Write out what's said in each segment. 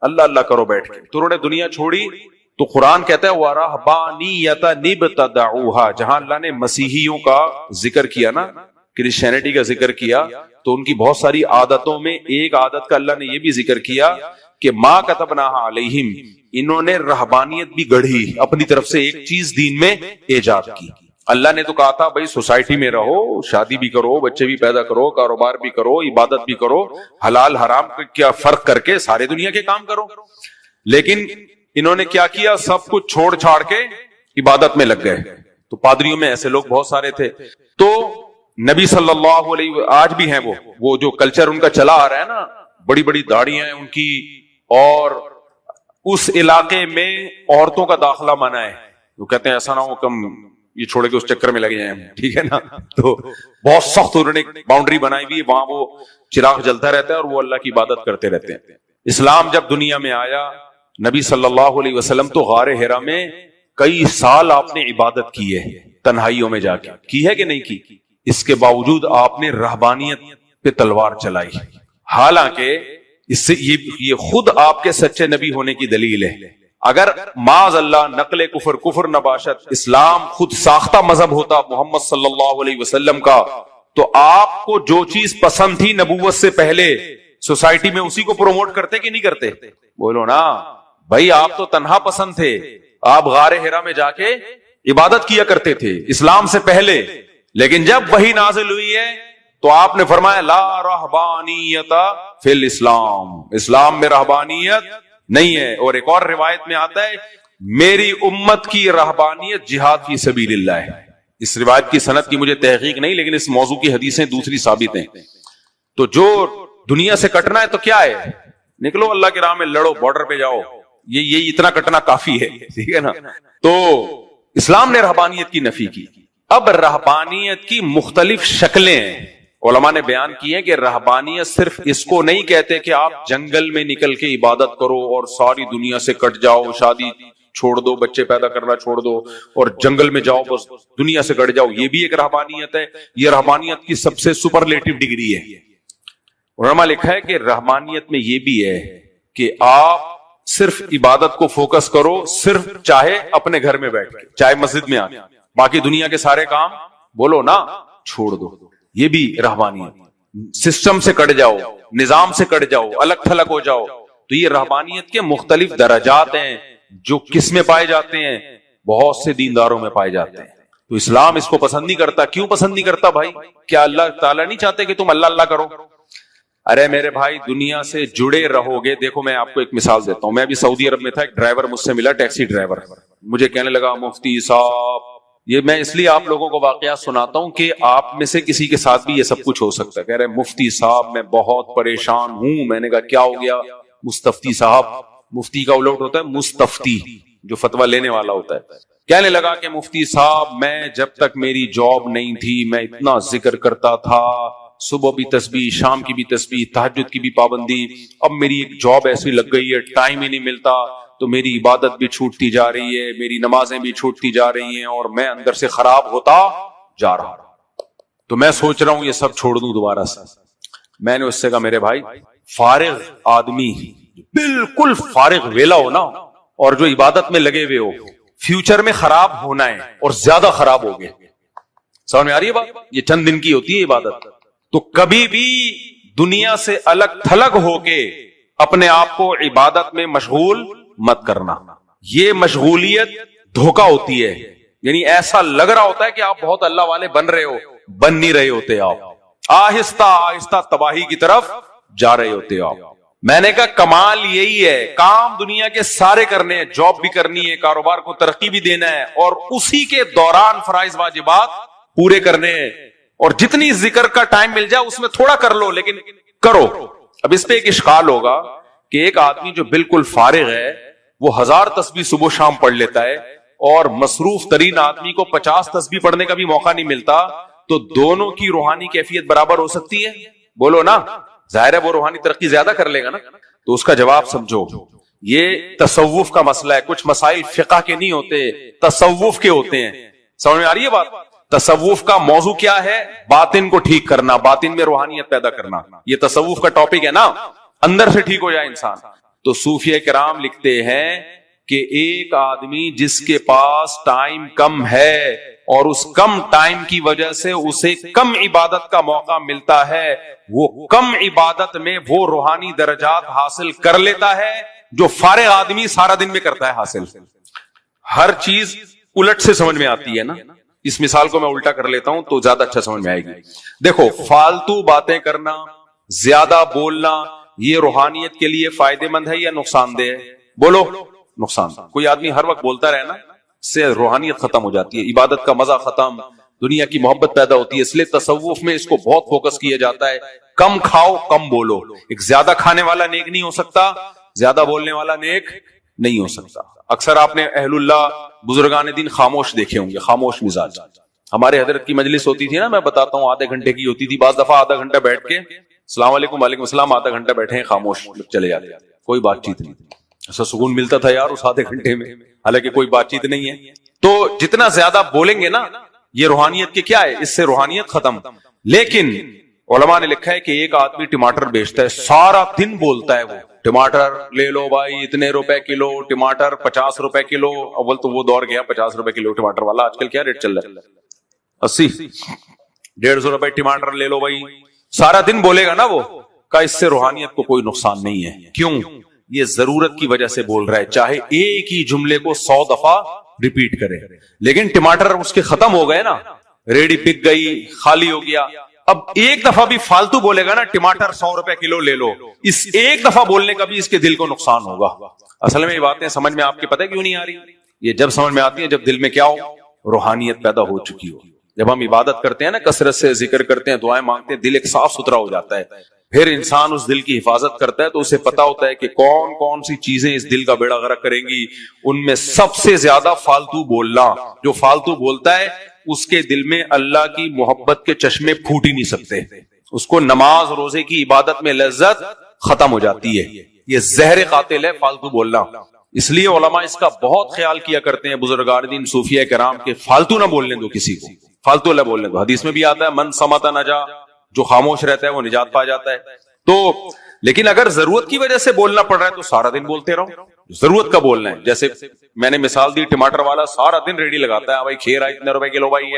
اللہ اللہ کرو بیٹھ کے. تو انہوں نے دنیا چھوڑی. تو قرآن کہتا ہے وَرَهْبَانِيَّةً ابْتَدَعُوهَا. جہاں اللہ نے مسیحیوں کا ذکر کیا نا, کرسچینٹی کا ذکر کیا, تو ان کی بہت ساری عادتوں میں ایک عادت کا اللہ نے یہ بھی ذکر کیا کہ مَا كَتَبْنَاهَا عَلَيْهِمْ, انہوں نے رہبانیت بھی گڑھی, اپنی طرف سے ایک چیز دین میں ایجاد کی. اللہ نے تو کہا تھا بھائی سوسائٹی میں رہو, شادی بھی کرو, بچے بھی پیدا کرو, کاروبار بھی کرو, عبادت بھی کرو, حلال حرام کا کیا فرق کر کے سارے دنیا کے کام کرو. لیکن انہوں نے کیا کیا, سب کچھ چھوڑ چھاڑ کے عبادت میں لگ گئے. تو پادریوں میں ایسے لوگ بہت سارے تھے. تو نبی صلی اللہ علیہ, آج بھی ہیں وہ جو کلچر ان کا چلا آ رہا ہے نا, بڑی بڑی داڑیاں ہیں ان کی, اور اس علاقے میں عورتوں کا داخلہ منع ہے. وہ کہتے ہیں ایسا نہ ہو کم یہ چھوڑ کے اس چکر میں لگ جائیں, ٹھیک ہے نا. تو بہت سخت انہوں نے باؤنڈری بنائی ہوئی, وہاں وہ چراغ جلتا رہتا ہے اور وہ اللہ کی عبادت کرتے رہتے ہیں. اسلام جب دنیا میں آیا, نبی صلی اللہ علیہ وسلم تو غار حرا میں کئی سال آپ نے عبادت کی ہے, تنہائیوں میں جا کے کی ہے کہ نہیں کی. اس کے باوجود آپ نے رہبانیت پہ تلوار چلائی. حالانکہ اس سے یہ خود آپ کے سچے نبی ہونے کی دلیل ہے. اگر معاذ اللہ نقل کفر نباشت اسلام خود ساختہ مذہب ہوتا محمد صلی اللہ علیہ وسلم کا, تو آپ کو جو چیز پسند تھی نبوت سے پہلے سوسائٹی میں اسی کو پروموٹ کرتے کہ نہیں کرتے؟ بولو نا بھائی, آپ تو تنہا پسند تھے, آپ غار حرا میں جا کے عبادت کیا کرتے تھے اسلام سے پہلے. لیکن جب وحی نازل ہوئی ہے تو آپ نے فرمایا لا رہبانیت فی الاسلام, اسلام میں رہبانیت نہیں ہے. اور ایک اور روایت میں آتا ہے میری امت کی رہبانیت جہاد فی سبیل اللہ ہے. اس روایت کی سند کی مجھے تحقیق نہیں, لیکن اس موضوع کی حدیثیں دوسری ثابت ہیں. تو جو دنیا سے کٹنا ہے تو کیا ہے, نکلو اللہ کی راہ میں لڑو, بارڈر پہ جاؤ, یہ اتنا کٹنا کافی ہے, ٹھیک ہے نا. تو اسلام نے رہبانیت کی نفی کی. اب رہبانیت کی مختلف شکلیں ہیں. علماء نے بیان کی ہے کہ رہبانیت صرف اس کو نہیں کہتے کہ آپ جنگل میں نکل کے عبادت کرو اور ساری دنیا سے کٹ جاؤ, شادی چھوڑ دو, بچے پیدا کرنا چھوڑ دو اور جنگل میں جاؤ, بس دنیا سے کٹ جاؤ. یہ بھی ایک رہبانیت ہے. یہ رہبانیت کی سب سے سپرلیٹو ڈگری ہے. علماء لکھا ہے کہ رحمانیت میں یہ بھی ہے کہ آپ صرف عبادت کو فوکس کرو, صرف چاہے اپنے گھر میں بیٹھ کے, چاہے مسجد میں آ کے, باقی دنیا کے سارے کام بولو نا چھوڑ دو. یہ بھی رحمانیت. سسٹم سے کٹ جاؤ, نظام سے کٹ جاؤ, الگ تھلگ ہو جاؤ. تو یہ رحمانیت کے مختلف درجات ہیں جو کس میں پائے جاتے ہیں, بہت سے دینداروں میں پائے جاتے ہیں. تو اسلام اس کو پسند نہیں کرتا. کیوں پسند نہیں کرتا بھائی؟ کیا اللہ تعالیٰ نہیں چاہتے کہ تم اللہ اللہ کرو؟ ارے میرے بھائی, دنیا سے جڑے رہو گے. دیکھو میں آپ کو ایک مثال دیتا ہوں. میں ابھی سعودی عرب میں تھا, ایک ڈرائیور مجھ سے ملا, ٹیکسی ڈرائیور. مجھے کہنے لگا مفتی صاحب, یہ میں اس لیے آپ لوگوں کو واقعات سناتا ہوں کہ آپ میں سے کسی کے ساتھ بھی یہ سب کچھ ہو سکتا ہے. کہہ رہے مفتی صاحب میں بہت پریشان ہوں. میں نے کہا کیا ہو گیا؟ مستفتی صاحب, مفتی کا الٹ ہوتا ہے مستفتی, جو فتویٰ لینے والا ہوتا ہے. کہنے لگا کہ مفتی صاحب میں جب تک میری جاب نہیں تھی میں اتنا ذکر کرتا تھا, صبح بھی تسبیح, شام کی بھی تسبیح, تہجد کی بھی پابندی. اب میری ایک جاب ایسی لگ گئی ہے, ٹائم ہی نہیں ملتا, تو میری عبادت بھی چھوٹتی جا رہی ہے, میری نمازیں بھی چھوٹتی جا رہی ہیں, اور میں اندر سے خراب ہوتا جا رہا ہوں. تو میں سوچ رہا ہوں یہ سب چھوڑ دوں دوبارہ سے. میں نے اس سے کہا میرے بھائی, فارغ آدمی, بالکل فارغ ویلا ہو نا, اور جو عبادت میں لگے ہوئے ہو, فیوچر میں خراب ہونا ہے اور زیادہ خراب ہو گئے. سمجھ میں آ رہی ہے بات؟ یہ چند دن کی ہوتی ہے عبادت. تو کبھی بھی دنیا سے الگ تھلگ ہو کے اپنے آپ کو عبادت میں مشغول مت کرنا. یہ مشغولیت دھوکہ ہوتی ہے. یعنی ایسا لگ رہا ہوتا ہے کہ آپ بہت اللہ والے بن رہے ہو, بن نہیں رہے ہوتے. آپ آہستہ آہستہ تباہی کی طرف جا رہے ہوتے ہو. آپ میں نے کہا کمال یہی ہے, کام دنیا کے سارے کرنے ہیں, جاب بھی کرنی ہے, کاروبار کو ترقی بھی دینا ہے, اور اسی کے دوران فرائض واجبات پورے کرنے ہیں. اور جتنی ذکر کا ٹائم مل جائے اس میں تھوڑا کر لو, لیکن کرو. اب اس پہ ایک اشکال ہوگا کہ ایک آدمی جو بالکل فارغ ہے وہ 1000 تسبیح صبح شام پڑھ لیتا ہے, اور مصروف ترین آدمی کو 50 تسبیح پڑھنے کا بھی موقع نہیں ملتا. تو دونوں کی روحانی کیفیت برابر ہو سکتی ہے؟ بولو نا. ظاہر ہے وہ روحانی ترقی زیادہ کر لے گا نا. تو اس کا جواب سمجھو, یہ تصوف کا مسئلہ ہے. کچھ مسائل فقہ کے نہیں ہوتے, تصوف کے ہوتے ہیں. سمجھ میں آ رہی ہے بات؟ تصوف کا موضوع کیا ہے؟ باطن کو ٹھیک کرنا, باطن میں روحانیت پیدا کرنا. یہ تصوف کا ٹاپک ہے نا, اندر سے ٹھیک ہو جائے انسان. تو صوفیہ کرام لکھتے ہیں کہ ایک آدمی جس کے پاس ٹائم کم ہے اور اس کم ٹائم کی وجہ سے اسے کم عبادت کا موقع ملتا ہے، وہ کم عبادت میں وہ روحانی درجات حاصل کر لیتا ہے جو فارغ آدمی سارا دن میں کرتا ہے حاصل۔ ہر چیز الٹ سے سمجھ میں آتی ہے نا، اس مثال کو میں الٹا کر لیتا ہوں تو زیادہ اچھا سمجھ میں آئے گی۔ دیکھو، فالتو باتیں کرنا، زیادہ بولنا، یہ روحانیت کے لیے فائدے مند ہے یا نقصان دہ ہے؟ بولو، نقصان۔ کوئی آدمی ہر وقت بولتا رہے نا، اس سے روحانیت ختم ہو جاتی ہے، عبادت کا مزہ ختم، دنیا کی محبت پیدا ہوتی ہے۔ اس لیے تصوف میں اس کو بہت فوکس کیا جاتا ہے، کم کھاؤ کم بولو۔ ایک زیادہ کھانے والا نیک نہیں ہو سکتا، زیادہ بولنے والا نیک نہیں ہو سکتا۔ اکثر آپ نے اہل اللہ بزرگان دین خاموش دیکھے ہوں گے، خاموش مزاج۔ ہمارے حضرت کی مجلس ہوتی تھی نا، میں بتاتا ہوں، آدھے گھنٹے کی ہوتی تھی، بعض دفعہ آدھا گھنٹہ بیٹھ کے السلام علیکم وعلیکم السلام، آدھا گھنٹہ بیٹھے ہیں خاموش، چلے جاتے، کوئی بات چیت نہیں۔ ایسا سکون ملتا تھا یار اس آدھے گھنٹے میں، حالانکہ کوئی بات چیت نہیں ہے۔ تو جتنا زیادہ بولیں گے نا، یہ روحانیت کے کیا ہے، اس سے روحانیت ختم۔ لیکن علماء نے لکھا ہے کہ ایک آدمی ٹماٹر بیچتا ہے، سارا دن بولتا ہے، وہ ٹماٹر لے لو بھائی اتنے روپے کلو، ٹماٹر 50 روپے کلو۔ اول تو وہ دور گیا 50 روپے کلو ٹماٹر والا، آج کل کیا ریٹ چل رہا ہے؟ 80، 150 روپے ٹماٹر لے لو بھائی، سارا دن بولے گا نا وہ، کا اس سے روحانیت کو کوئی نقصان نہیں ہے۔ کیوں؟ یہ ضرورت کی وجہ سے بول رہا ہے، چاہے ایک ہی جملے کو 100 دفعہ ریپیٹ کرے۔ لیکن ٹماٹر اس کے ختم ہو گئے نا، ریڑی پک گئی، خالی ہو گیا، اب ایک دفعہ بھی فالتو بولے گا نا، ٹماٹر 100 روپے کلو لے لو، اس ایک دفعہ بولنے کا بھی اس کے دل کو نقصان ہوگا۔ اصل میں یہ باتیں سمجھ میں آپ کے پتہ کیوں نہیں آ رہی؟ یہ جب سمجھ میں آتی ہیں جب دل میں کیا ہو، روحانیت پیدا ہو چکی ہو۔ جب ہم عبادت کرتے ہیں نا، کثرت سے ذکر کرتے ہیں، دعائیں مانگتے ہیں، دل ایک صاف ستھرا ہو جاتا ہے، پھر انسان اس دل کی حفاظت کرتا ہے تو اسے پتا ہوتا ہے کہ کون کون سی چیزیں اس دل کا بیڑا غرق کریں گی۔ ان میں سب سے زیادہ فالتو بولنا، جو فالتو بولتا ہے اس کے دل میں اللہ کی محبت کے چشمے پھوٹ ہی نہیں سکتے، اس کو نماز روزے کی عبادت میں لذت ختم ہو جاتی ہے۔ یہ زہر قاتل ہے فالتو بولنا۔ اس لیے علماء اس کا بہت خیال کیا کرتے ہیں، بزرگان دین صوفیہ کرام کے، فالتو نہ بولنے دو کسی کو، فالتو نہ بولنے دو۔ حدیث میں بھی آتا ہے من صمت نجا، جو خاموش رہتا ہے وہ نجات پا جاتا ہے۔ تو لیکن اگر ضرورت کی وجہ سے بولنا پڑ رہا ہے تو سارا دن بولتے رہو، ضرورت کا بولنا ہے۔ جیسے میں نے مثال دی، ٹماٹر والا سارا دن ریڑی لگاتا ہے، بھائی کھیرا اتنے روپے کلو بھائی،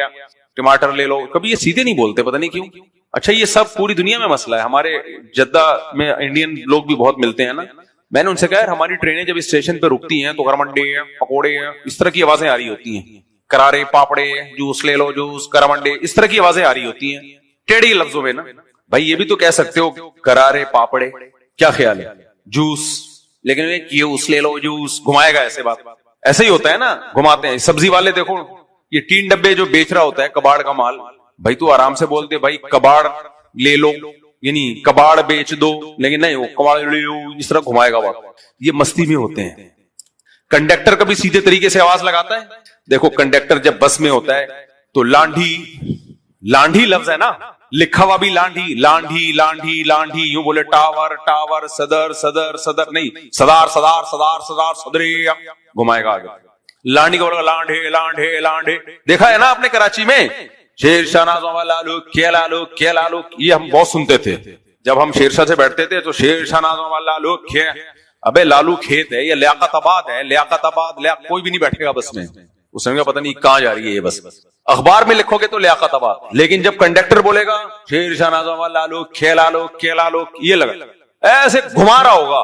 ٹماٹر لے لو، کبھی یہ سیدھے نہیں بولتے، پتہ نہیں کیوں۔ اچھا، یہ سب پوری دنیا میں مسئلہ ہے۔ ہمارے جدہ میں انڈین لوگ بھی بہت ملتے ہیں نا، میں نے ان سے کہا ہماری ٹرینیں جب اسٹیشن پہ رکتی ہیں تو کرمنڈے ہیں، پکوڑے ہیں، اس طرح کی آوازیں آ رہی ہوتی ہیں، کرارے پاپڑے، جوس لے لو جوس، کرمنڈے، اس طرح کی آوازیں آ رہی ہوتی ہیں ٹیڑھی لفظوں میں نا۔ بھائی یہ بھی تو کہہ سکتے ہو کرارے پاپڑے، کیا خیال ہے، جوس، لیکن جوس لے لو جوس، گھمائے گا ایسے بات، ایسے ہی ہوتا ہے نا، گھماتے ہیں۔ سبزی والے دیکھو، یہ 3 ڈبے جو بیچ رہا ہوتا ہے کباڑ کا مال، بھائی تو آرام سے بولتے بھائی کباڑ لے لو، یعنی کباڑ بیچ دو، لیکن نہیں، وہ کباڑ لے لو، اس طرح گھمائے گا بات۔ یہ مستی میں ہوتے ہیں۔ کنڈکٹر کبھی سیدھے طریقے سے آواز لگاتا ہے؟ دیکھو کنڈکٹر جب بس میں ہوتا ہے تو لانڈھی، لانڈھی لفظ ہے نا، لکھا ہوا بھی لانڈھی، لانڈھی لانڈھی لانڈھی، یوں بولے ٹاور ٹاور، صدر صدر صدر، نہیں، صدار صدار صدار صدار صدری، گھمائے گا آگے۔ لانڈھی کو بولے گا لانڈھے لانڈھے لانڈھے۔ دیکھا ہے نا آپ نے کراچی میں شیر شاہ نازوں والا لالو کیا لالو کیا لالو، یہ ہم بہت سنتے تھے جب ہم شیر شاہ سے بیٹھتے تھے، تو شیر شاہ نازوں والا لالو کیا، ابے لالو کھیت ہے، یہ لیاقت آباد ہے، لیاقت آباد، کوئی بھی نہیں بیٹھے گا بس میں، اس نے پتہ نہیں کہاں جا رہی ہے یہ بس۔ اخبار میں لکھو گے تو لیاقت آباد، لیکن جب کنڈکٹر بولے گا شیر شاہ نازوں والا لالو کیا لالو کیا لالو، یہ لگا ایسے گھما رہا ہوگا،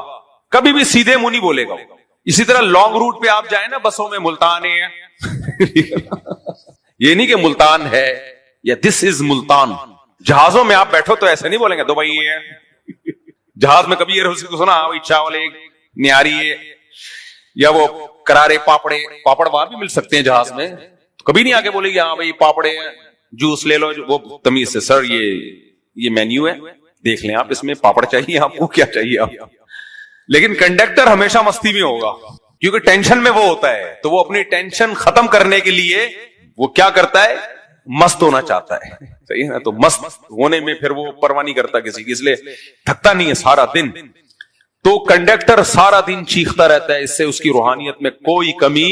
کبھی بھی سیدھے منہ نہیں بولے گا۔ اسی طرح لانگ روٹ پہ آپ جائیں نا بسوں میں، ملتان ہے، یہ نہیں کہ ملتان ہے یا دس از ملتان۔ جہازوں میں آپ بیٹھو تو ایسے نہیں بولیں گے دبئی ہے، جہاز میں کبھی یہ سنا وہی چاول نیاری ہے، یا وہ کرارے پاپڑے، پاپڑ وہاں بھی مل سکتے ہیں جہاز میں، تو کبھی نہیں آگے بولے گی ہاں بھائی پاپڑے جوس لے لو، وہ تمیز سے سر یہ مینیو ہے، دیکھ لیں آپ، اس میں پاپڑ چاہیے آپ کو، کیا چاہیے آپ۔ لیکن کنڈکٹر ہمیشہ مستی میں ہوگا کیونکہ ٹینشن میں وہ ہوتا ہے، تو وہ اپنی ٹینشن ختم کرنے کے لیے وہ کیا کرتا ہے، مست ہونا چاہتا ہے، صحیح ہے نا، تو مست ہونے میں پھر وہ پرواہ نہیں کرتا کسی کی، اس لیے تھکتا نہیں ہے سارا دن۔ تو کنڈکٹر سارا دن چیختا رہتا ہے، اس سے اس کی روحانیت میں کوئی کمی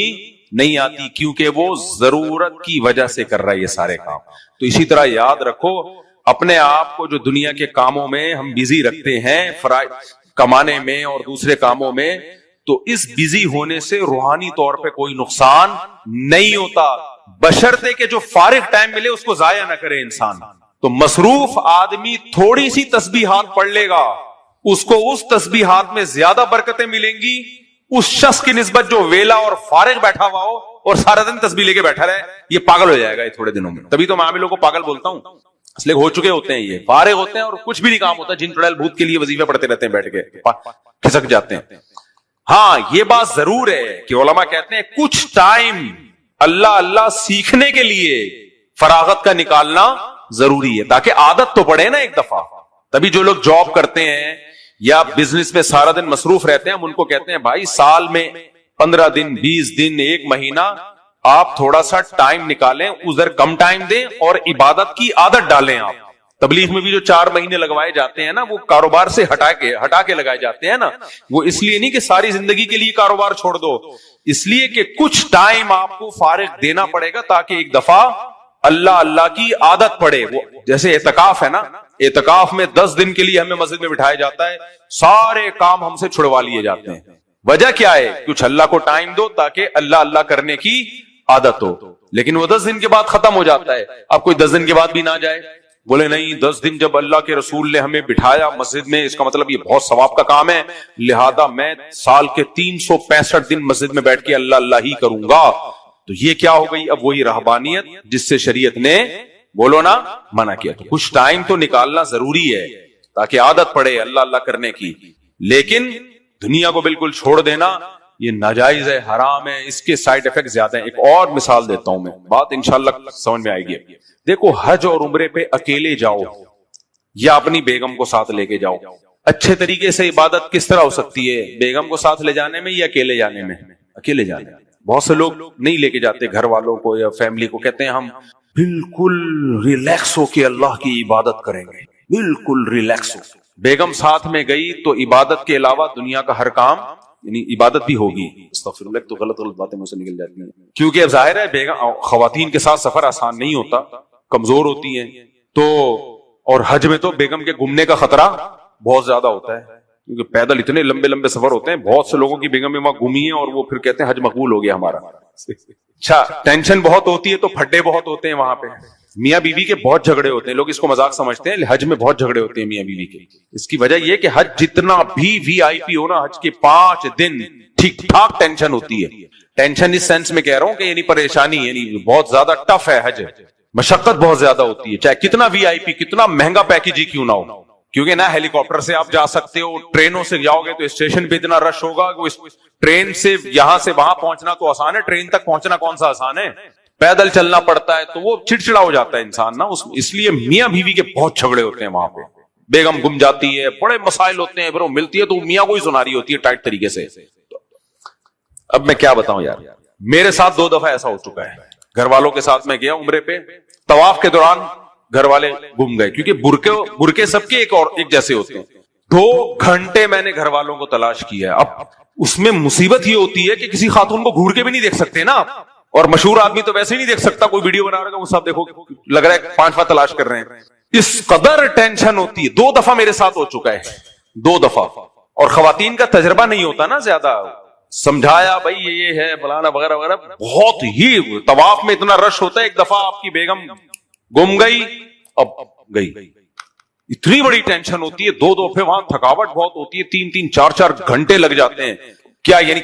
نہیں آتی، کیونکہ وہ ضرورت کی وجہ سے کر رہا ہے یہ سارے کام۔ تو اسی طرح یاد رکھو، اپنے آپ کو جو دنیا کے کاموں میں ہم بزی رکھتے ہیں، کمانے میں اور دوسرے کاموں میں، تو اس بزی ہونے سے روحانی طور پہ کوئی نقصان نہیں ہوتا، بشرطے کہ جو فارغ ٹائم ملے اس کو ضائع نہ کرے انسان۔ تو مصروف آدمی تھوڑی سی تسبیحات پڑھ لے گا، اس کو اس تسبیحات میں زیادہ برکتیں ملیں گی اس شخص کی نسبت جو ویلا اور فارغ بیٹھا ہوا ہو اور سارا دن تسبیح لے کے بیٹھا رہے۔ یہ پاگل ہو جائے گا یہ تھوڑے دنوں میں۔ تبھی تو میں عاملوں کو پاگل بولتا ہوں، اس لیے ہو چکے ہوتے ہیں، یہ فارغ ہوتے ہیں اور کچھ بھی نہیں کام ہوتا، جن چڑیل بھوت کے لیے وظیفے پڑھتے رہتے ہیں، بیٹھ کے کھسک جاتے ہیں۔ ہاں یہ بات ضرور ہے کہ علماء کہتے ہیں کچھ ٹائم اللہ اللہ سیکھنے کے لیے فراغت کا نکالنا ضروری ہے، تاکہ عادت تو پڑے نا ایک دفعہ۔ تبھی جو لوگ جاب کرتے ہیں یا بزنس میں سارا دن مصروف رہتے ہیں، ہم ان کو کہتے ہیں بھائی سال میں 15 دن 20 دن 1 مہینہ آپ تھوڑا سا ٹائم نکالیں، ادھر کم ٹائم دیں اور عبادت کی عادت ڈالیں۔ آپ تبلیغ میں بھی جو 4 مہینے لگوائے جاتے ہیں نا، وہ کاروبار سے ہٹا کے لگائے جاتے ہیں نا، وہ اس لیے نہیں کہ ساری زندگی کے لیے کاروبار چھوڑ دو، اس لیے کہ کچھ ٹائم آپ کو فارغ دینا پڑے گا تاکہ ایک دفعہ اللہ اللہ کی عادت پڑے۔ وہ جیسے اعتکاف ہے نا، اعتکاف میں 10 دن کے لیے ہمیں مسجد میں بٹھایا جاتا ہے، سارے کام ہم سے چھڑوا لیے جاتے ہیں۔ وجہ کیا ہے؟ کچھ اللہ کو ٹائم دو تاکہ اللہ اللہ کرنے کی عادت ہو، لیکن وہ 10 دن کے بعد ختم ہو جاتا ہے۔ اب کوئی 10 دن کے بعد بھی نہ جائے، بولے نہیں 10 دن جب اللہ کے رسول نے ہمیں بٹھایا مسجد میں، اس کا مطلب یہ بہت ثواب کا کام ہے، لہذا میں سال کے 365 دن مسجد میں بیٹھ کے اللہ اللہ ہی کروں گا۔ تو یہ کیا ہو گئی؟ اب وہی رہبانیت جس سے شریعت نے بولو نا منع کیا۔ تو کچھ ٹائم تو نکالنا ضروری ہے تاکہ عادت پڑے اللہ اللہ کرنے کی، لیکن دنیا کو بالکل چھوڑ دینا یہ ناجائز ہے، حرام ہے، اس کے سائیڈ ایفیکٹ زیادہ ہیں۔ ایک اور مثال دیتا ہوں میں، بات انشاءاللہ سمجھ میں آئے گی۔ دیکھو حج اور عمرے پہ اکیلے جاؤ یا اپنی بیگم کو ساتھ لے کے جاؤ، اچھے طریقے سے عبادت کس طرح ہو سکتی ہے؟ بیگم کو ساتھ لے جانے میں یا اکیلے جانے میں؟ اکیلے جانے میں۔ بہت سے لوگ نہیں لے کے جاتے گھر والوں کو یا فیملی کو، کہتے ہیں ہم بالکل ریلیکس ہو کے اللہ کی عبادت کریں گے، بالکل ریلیکس ہو۔ بیگم ساتھ میں گئی تو عبادت کے علاوہ دنیا کا ہر کام، یعنی عبادت بھی ہوگی۔ استغفر اللہ، تو غلط باتیں مجھ سے نکل جاتی ہیں، کیونکہ اب ظاہر ہے بیگم خواتین کے ساتھ سفر آسان نہیں ہوتا، کمزور ہوتی ہیں تو، اور حج میں تو بیگم کے گمنے کا خطرہ بہت زیادہ ہوتا ہے، کیونکہ پیدل اتنے لمبے لمبے سفر ہوتے ہیں، بہت سے لوگوں کی بیگم وہاں گمی ہے اور وہ پھر کہتے ہیں حج مقبول ہو گیا ہمارا۔ اچھا، ٹینشن بہت ہوتی ہے تو پھڈے بہت ہوتے ہیں وہاں پہ، میاں بیوی کے بہت جھگڑے ہوتے ہیں، لوگ اس کو مذاق سمجھتے ہیں، حج میں بہت جھگڑے ہوتے ہیں میاں بیوی کے۔ اس کی وجہ یہ کہ حج جتنا بھی وی آئی پی ہو نا، حج کے 5 دن ٹھیک ٹھاک ٹینشن ہوتی ہے۔ ٹینشن اس سینس میں کہہ رہا ہوں کہ یعنی پریشانی، یعنی بہت زیادہ ٹف ہے حج، مشقت بہت زیادہ ہوتی ہے، چاہے کتنا وی آئی پی کتنا مہنگا پیکج ہی کیوں نہ ہو، کیونکہ نہ ہیلی کاپٹر سے آپ جا سکتے ہو، ٹرینوں سے جاؤ گے تو اسٹیشن پہ اتنا رش ہوگا کہ ٹرین سے یہاں سے وہاں پہنچنا تو آسان ہے، ٹرین تک پہنچنا کون سا آسان ہے؟ پیدل چلنا پڑتا ہے، تو وہ چڑچڑا ہو جاتا ہے انسان نا، اس لیے میاں بیوی کے بہت جھگڑے ہوتے ہیں وہاں پہ، بیگم گم جاتی ہے، بڑے مسائل ہوتے ہیں، پھر وہ ملتی ہے تو میاں کو ہی سنا رہی ہوتی ہے ٹائٹ طریقے سے۔ اب میں کیا بتاؤں یار، میرے ساتھ 2 دفعہ ایسا ہو چکا ہے، گھر والوں کے ساتھ میں گیا عمرے پہ، طواف کے دوران گھر والے گم گئے، کیونکہ برقے سب کے ایک جیسے ہوتے ہیں۔ 2 گھنٹے میں نے گھر والوں کو تلاش کیا۔ اب اس میں مصیبت یہ ہوتی ہے کہ کسی خاتون کو گھور کے بھی نہیں دیکھ سکتے نا، اور مشہور آدمی تو ویسے ہی نہیں دیکھ سکتا، کوئی ویڈیو بنا رہا ہے وہ سب دیکھو لگ رہا ہے 5 بار تلاش کر رہے ہیں، اس قدر ٹینشن ہوتی ہے۔ 2 دفعہ میرے ساتھ ہو چکا ہے، 2 دفعہ، اور خواتین کا تجربہ نہیں ہوتا نا زیادہ، سمجھایا بھائی یہ ہے فلانا وغیرہ وغیرہ، بہت ہی طواف میں اتنا رش ہوتا ہے، ایک دفعہ آپ کی بیگم گم گئی، اب گئی، اتنی بڑی ٹینشن ہوتی ہے، 2 دفعے وہاں تھکاوٹ بہت ہوتی ہے، 3-3 4-4 گھنٹے لگ جاتے ہیں، کیا یعنی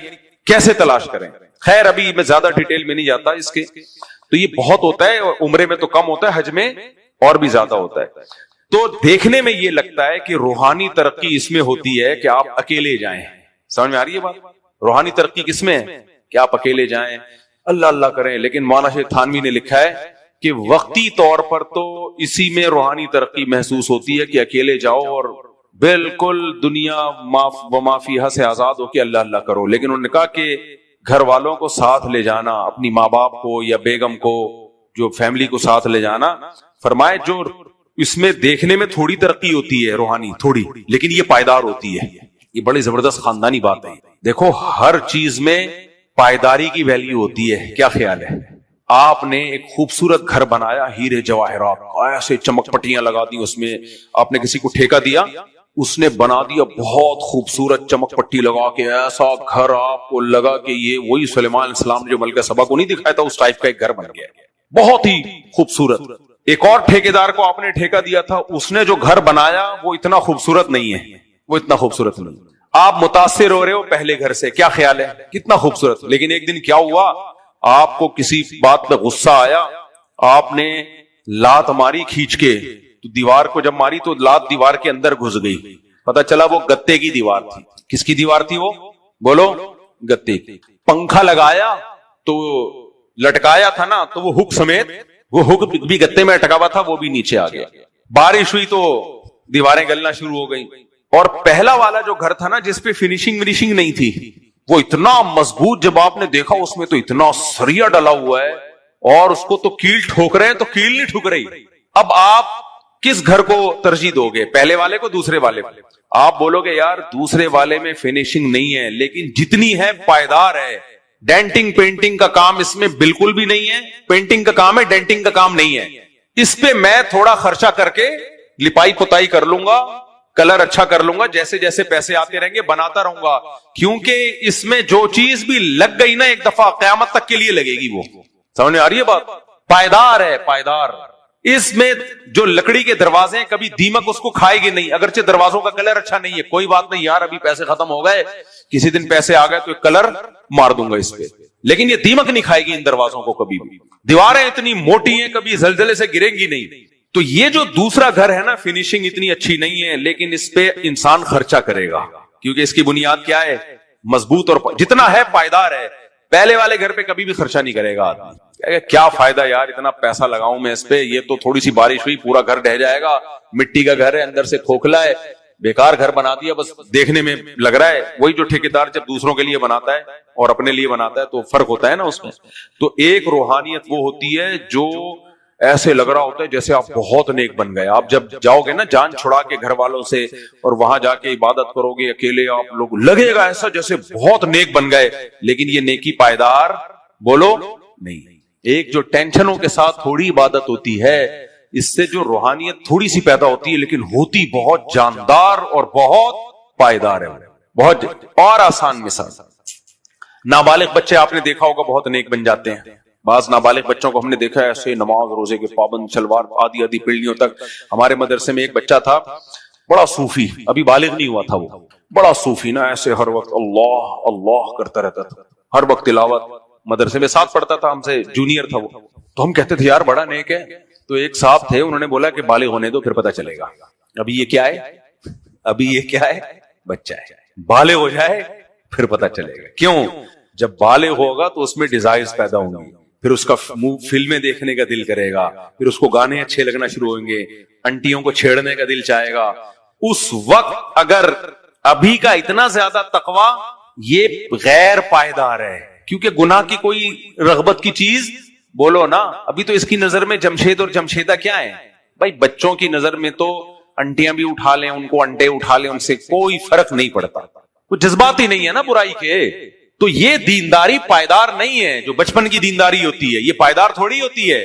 کیسے تلاش کریں؟ خیر ابھی میں زیادہ ڈیٹیل میں نہیں جاتا اس کے، تو یہ بہت ہوتا ہے، اور عمرے میں تو کم ہوتا ہے، حج میں اور بھی زیادہ ہوتا ہے۔ تو دیکھنے میں یہ لگتا ہے کہ روحانی ترقی اس میں ہوتی ہے کہ آپ اکیلے جائیں، سمجھ میں آ رہی ہے بات؟ روحانی ترقی کس میں ہے کہ آپ اکیلے جائیں اللہ اللہ کریں، لیکن مولانا شیخ تھانوی نے لکھا ہے کہ وقتی طور پر تو اسی میں روحانی ترقی محسوس ہوتی ہے کہ اکیلے جاؤ اور بالکل دنیا و ما فیہا سے آزاد ہو کے اللہ اللہ کرو، لیکن انہوں نے کہا کہ گھر والوں کو ساتھ لے جانا، اپنی ماں باپ کو یا بیگم کو، جو فیملی کو ساتھ لے جانا، فرمائے جو اس میں دیکھنے میں تھوڑی ترقی ہوتی ہے روحانی، تھوڑی، لیکن یہ پائیدار ہوتی ہے، یہ بڑی زبردست خاندانی بات ہے۔ دیکھو ہر چیز میں پائیداری کی ویلیو ہوتی ہے، کیا خیال ہے؟ آپ نے ایک خوبصورت گھر بنایا، ہیرے جواہرات ایسے چمک پٹیاں لگا دی اس میں، آپ نے کسی کو ٹھیکہ دیا، اس نے بنا دیا بہت خوبصورت چمک پٹی لگا کے ایسا گھر آپ کو لگا کہ یہ وہی سلیمان علیہ السلام نے جو ملکہ سبا کو نہیں دکھایا تھا اس ٹائپ کا ایک گھر بن گیا, بہت ہی خوبصورت. ایک اور ٹھیکیدار کو آپ نے ٹھیکہ دیا تھا, اس نے جو گھر بنایا وہ اتنا خوبصورت نہیں ہے, وہ اتنا خوبصورت نہیں. آپ متاثر ہو رہے ہو پہلے گھر سے, کیا خیال ہے کتنا خوبصورت, لیکن ایک دن کیا ہوا, آپ کو کسی بات پہ غصہ آیا, آپ نے لات ماری کھینچ کے, تو دیوار کو جب ماری تو لات دیوار کے اندر گھس گئی, پتا چلا وہ گتے کی دیوار تھی. کس کی دیوار تھی وہ, بولو, گتے کی. پنکھا لگایا تو لٹکایا تھا نا, تو وہ ہک سمیت, وہ ہک بھی گتے میں اٹکا ہوا تھا, وہ بھی نیچے آ گیا. بارش ہوئی تو دیواریں گلنا شروع ہو گئی. اور پہلا والا جو گھر تھا نا جس پہ فنیشنگ نہیں تھی, وہ اتنا مضبوط, جب آپ نے دیکھا اس میں تو اتنا سریا ڈلا ہوا ہے, اور اس کو تو کیل ٹھوک رہے ہیں, تو کیل نہیں ٹھوک رہی. اب آپ کس گھر کو ترجیح دو گے, پہلے والے کو دوسرے والے کو؟ آپ بولو گے یار دوسرے والے میں فنیشنگ نہیں ہے, لیکن جتنی ہے پائیدار ہے. ڈینٹنگ پینٹنگ کا کام اس میں بالکل بھی نہیں ہے, پینٹنگ کا کام ہے, ڈینٹنگ کا کام نہیں ہے. اس پہ میں تھوڑا خرچہ کر کے لپائی پتائی کر لوں گا, کلر اچھا کر لوں گا, جیسے جیسے پیسے آتے رہیں گے بناتا رہوں گا, کیونکہ اس میں جو چیز بھی لگ گئی نا ایک دفعہ قیامت تک کے لیے لگے گی. وہ سمجھ میں آ رہی ہے بات, پائیدار ہے, پائیدار. اس میں جو لکڑی کے دروازے ہیں کبھی دیمک اس کو کھائے گی نہیں, اگرچہ دروازوں کا کلر اچھا نہیں ہے, کوئی بات نہیں یار, ابھی پیسے ختم ہو گئے, کسی دن پیسے آ گئے تو ایک کلر مار دوں گا اس پہ, لیکن یہ دیمک نہیں کھائے گی ان دروازوں کو کبھی بھی. دیواریں اتنی موٹی ہیں کبھی زلزلے سے گریں گی نہیں. تو یہ جو دوسرا گھر ہے نا, فنیشنگ اتنی اچھی نہیں ہے, لیکن اس پہ انسان خرچہ کرے گا, کیونکہ اس کی بنیاد کیا ہے, مضبوط, اور جتنا ہے پائیدار ہے. پہلے والے گھر پہ کبھی بھی خرچہ نہیں کرے گا آدمی, کیا فائدہ یار اتنا پیسہ لگاؤں میں اس پہ, یہ تو تھوڑی سی بارش ہوئی پورا گھر ڈہ جائے گا, مٹی کا گھر ہے, اندر سے کھوکھلا ہے, بیکار گھر بنا دیا, بس دیکھنے میں لگ رہا ہے. وہی جو ٹھیکیدار جب دوسروں کے لیے بناتا ہے اور اپنے لیے بناتا ہے تو فرق ہوتا ہے نا اس میں. تو ایک روحانیت وہ ہوتی ہے جو ایسے لگ رہا ہوتا ہے جیسے آپ بہت نیک بن گئے. آپ جب جاؤ گے نا جان چھڑا کے گھر والوں سے اور وہاں جا کے عبادت کرو گے اکیلے, آپ لوگ لگے گا ایسا جیسے بہت نیک بن گئے, لیکن یہ نیکی پائیدار بولو نہیں. ایک جو ٹینشنوں کے ساتھ تھوڑی عبادت ہوتی ہے, اس سے جو روحانیت تھوڑی سی پیدا ہوتی ہے, لیکن ہوتی بہت جاندار اور بہت پائیدار ہے, بہت. اور آسان مثال, نابالغ بچے آپ نے دیکھا ہوگا بہت نیک بن جاتے ہیں. بعض نابالغ بچوں کو ہم نے دیکھا ہے ایسے نماز روزے کے پابند, شلوار آدھی آدھی پیڑھیوں تک. ہمارے مدرسے میں ایک بچہ تھا بڑا صوفی, ابھی بالغ نہیں ہوا تھا, وہ بڑا صوفی نا, ایسے ہر وقت اللہ اللہ کرتا رہتا تھا, ہر وقت تلاوت. مدرسے میں ساتھ پڑھتا تھا, ہم سے جونیئر تھا وہ, تو ہم کہتے تھے یار بڑا نیک ہے. تو ایک صاحب تھے, انہوں نے بولا کہ بالغ ہونے دو پھر پتہ چلے گا. ابھی یہ کیا ہے, ابھی یہ کیا ہے, بچہ ہے, بالغ ہو جائے پھر پتہ چلے گا. کیوں, جب بالغ ہوگا تو اس میں ڈیزائرز پیدا ہوں گے, پھر اس کا فلمیں دیکھنے کا دل کرے گا, پھر اس کو گانے اچھے لگنا شروع ہوئیں گے, انٹیوں کو چھیڑنے کا دل چاہے گا. اس وقت اگر ابھی کا اتنا زیادہ تقویٰ, یہ غیر پائیدار ہے, کیونکہ گناہ کی کوئی رغبت کی چیز بولو نا. ابھی تو اس کی نظر میں جمشید اور جمشیدہ کیا ہے بھائی, بچوں کی نظر میں تو انٹیاں بھی اٹھا لیں, ان کو انٹے اٹھا لیں, ان سے کوئی فرق نہیں پڑتا, کوئی جذبات ہی نہیں ہے نا برائی کے. تو یہ دینداری پائیدار نہیں ہے جو بچپن کی دینداری ہوتی ہے, یہ پائیدار تھوڑی ہوتی ہے.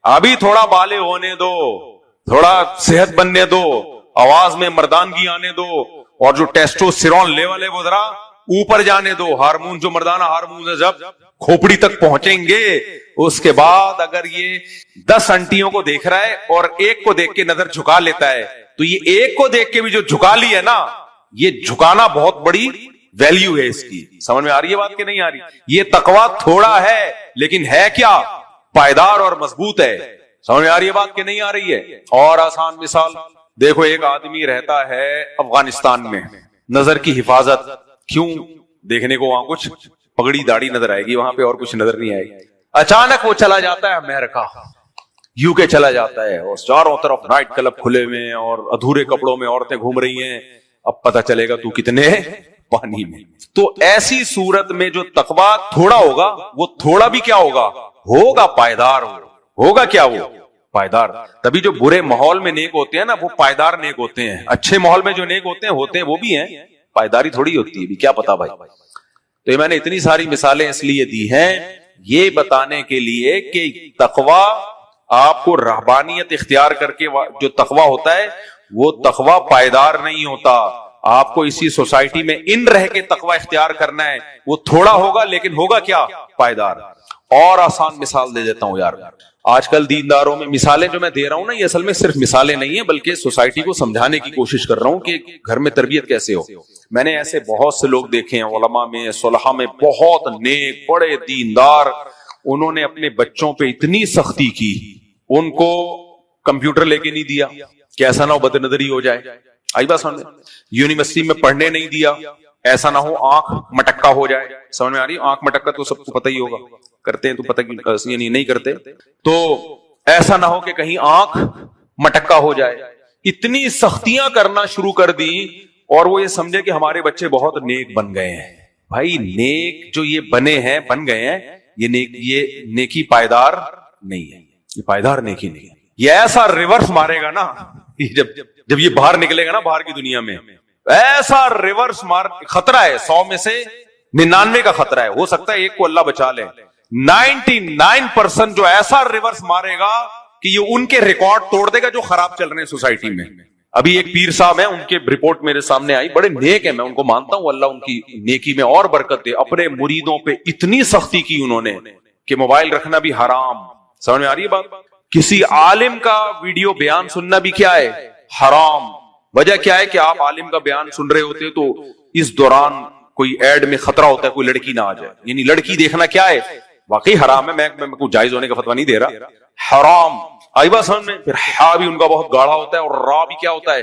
ابھی تھوڑا بالغ ہونے دو, تھوڑا صحت بننے دو, آواز میں مردانگی آنے دو, اور جو ٹیسٹوسٹیرون لیول ہے وہ ذرا اوپر جانے دو. ہارمون جو مردانہ ہارمون ہے جب کھوپڑی تک پہنچیں گے, اس کے بعد اگر یہ 10 انٹیوں کو دیکھ رہا ہے اور ایک کو دیکھ کے نظر جھکا لیتا ہے, تو یہ ایک کو دیکھ کے بھی جو جھکا لی ہے نا, یہ جھکانا بہت بڑی ویلیو ہے اس کی. سمجھ میں آ رہی ہے بات کہ نہیں آ رہی؟ یہ تقویٰ تھوڑا ہے لیکن ہے کیا, پائیدار اور مضبوط ہے. سمجھ میں آ رہی ہے بات کہ نہیں آ رہی ہے؟ اور آسان مثال دیکھو, ایک آدمی رہتا ہے افغانستان میں, نظر کی حفاظت, کیوں دیکھنے کو وہاں کچھ پگڑی داڑھی نظر آئے گی, وہاں پہ اور کچھ نظر نہیں آئے گی. اچانک وہ چلا جاتا ہے امریکہ, یو کے چلا جاتا ہے, اور چاروں طرف نائٹ کلب کھلے ہوئے ہیں اور ادھورے کپڑوں میں عورتیں گھوم رہی ہیں. اب پتہ چلے گا تو کتنے پانی میں. تو ایسی صورت میں جو تقویٰ تھوڑا ہوگا, وہ تھوڑا بھی کیا ہوگا, ہوگا پائیدار, ہوگا کیا, وہ پائیدار. تبھی جو برے ماحول میں نیک ہوتے ہیں نا, وہ پائیدار نیک ہوتے ہیں. اچھے ماحول میں جو نیک ہوتے ہیں وہ بھی ہیں, پائیداری تھوڑی ہوتی ہے, کیا پتا بھائی. تو یہ میں نے اتنی ساری مثالیں اس لیے دی ہیں, یہ بتانے کے لیے کہ تقویٰ آپ کو رہبانیت اختیار کر کے جو تقویٰ ہوتا ہے وہ تقوی پائیدار نہیں ہوتا. آپ کو اسی سوسائٹی میں ان رہ کے تقوی اختیار کرنا ہے, وہ تھوڑا ہوگا لیکن ہوگا کیا, پائیدار. اور آسان مثال دے دیتا ہوں یار, آج کل دینداروں میں مثالیں جو میں دے رہا ہوں نا, یہ اصل میں صرف مثالیں نہیں ہیں بلکہ سوسائٹی کو سمجھانے کی کوشش کر رہا ہوں کہ گھر میں تربیت کیسے ہو. میں نے ایسے بہت سے لوگ دیکھے ہیں علماء میں, صلحاء میں, بہت نیک بڑے دیندار, انہوں نے اپنے بچوں پہ اتنی سختی کی, ان کو کمپیوٹر لے کے نہیں دیا کہ ایسا نہ ہو بد نظری ہو جائے, آئی بات سمجھ, یونیورسٹی میں پڑھنے نہیں دیا ایسا نہ ہو آنکھ مٹکا ہو جائے. سمجھ میں آ رہی, آنکھ مٹکا تو سب کو پتہ ہی ہوگا, کرتے ہیں تو پتہ یعنی نہیں کرتے, تو ایسا نہ ہو کہ کہیں آنکھ مٹکا ہو جائے. اتنی سختیاں کرنا شروع کر دی اور وہ یہ سمجھے کہ ہمارے بچے بہت نیک بن گئے ہیں. بھائی نیک جو یہ بنے ہیں بن گئے ہیں, یہ نیکی پائیدار نہیں ہے, یہ پائیدار نیکی نہیں ہے. یہ ایسا ریورس مارے گا نا جب یہ باہر نکلے گا نا باہر کی دنیا میں, ایسا ریورس مار, خطرہ ہے 100 میں سے 99 کا خطرہ ہے, ہو سکتا ہے ایک کو اللہ بچا لے. 99% جو ایسا ریورس مارے گا کہ یہ ان کے ریکارڈ توڑ دے گا جو خراب چل رہے ہیں سوسائٹی میں. ابھی ایک پیر صاحب ہیں, ان کے رپورٹ میرے سامنے آئی, بڑے نیک ہیں, میں ان کو مانتا ہوں, اللہ ان کی نیکی میں اور برکت دے. اپنے مریدوں پہ اتنی سختی کی انہوں نے کہ موبائل رکھنا بھی حرام. سمجھ میں آ رہی ہے بات, کسی عالم کا ویڈیو بیان سننا بھی کیا ہے, حرام. وجہ کیا ہے کہ آپ عالم کا بیان سن رہے ہوتے تو اس دوران کوئی ایڈ میں خطرہ ہوتا ہے کوئی لڑکی نہ آ جائے, یعنی لڑکی دیکھنا کیا ہے, واقعی حرام ہے. میں کوئی جائز ہونے کا فتویٰ نہیں دے رہا, حرام. آئی بات سمجھ میں, پھر ہا بھی ان کا بہت گاڑھا ہوتا ہے اور را بھی کیا ہوتا ہے,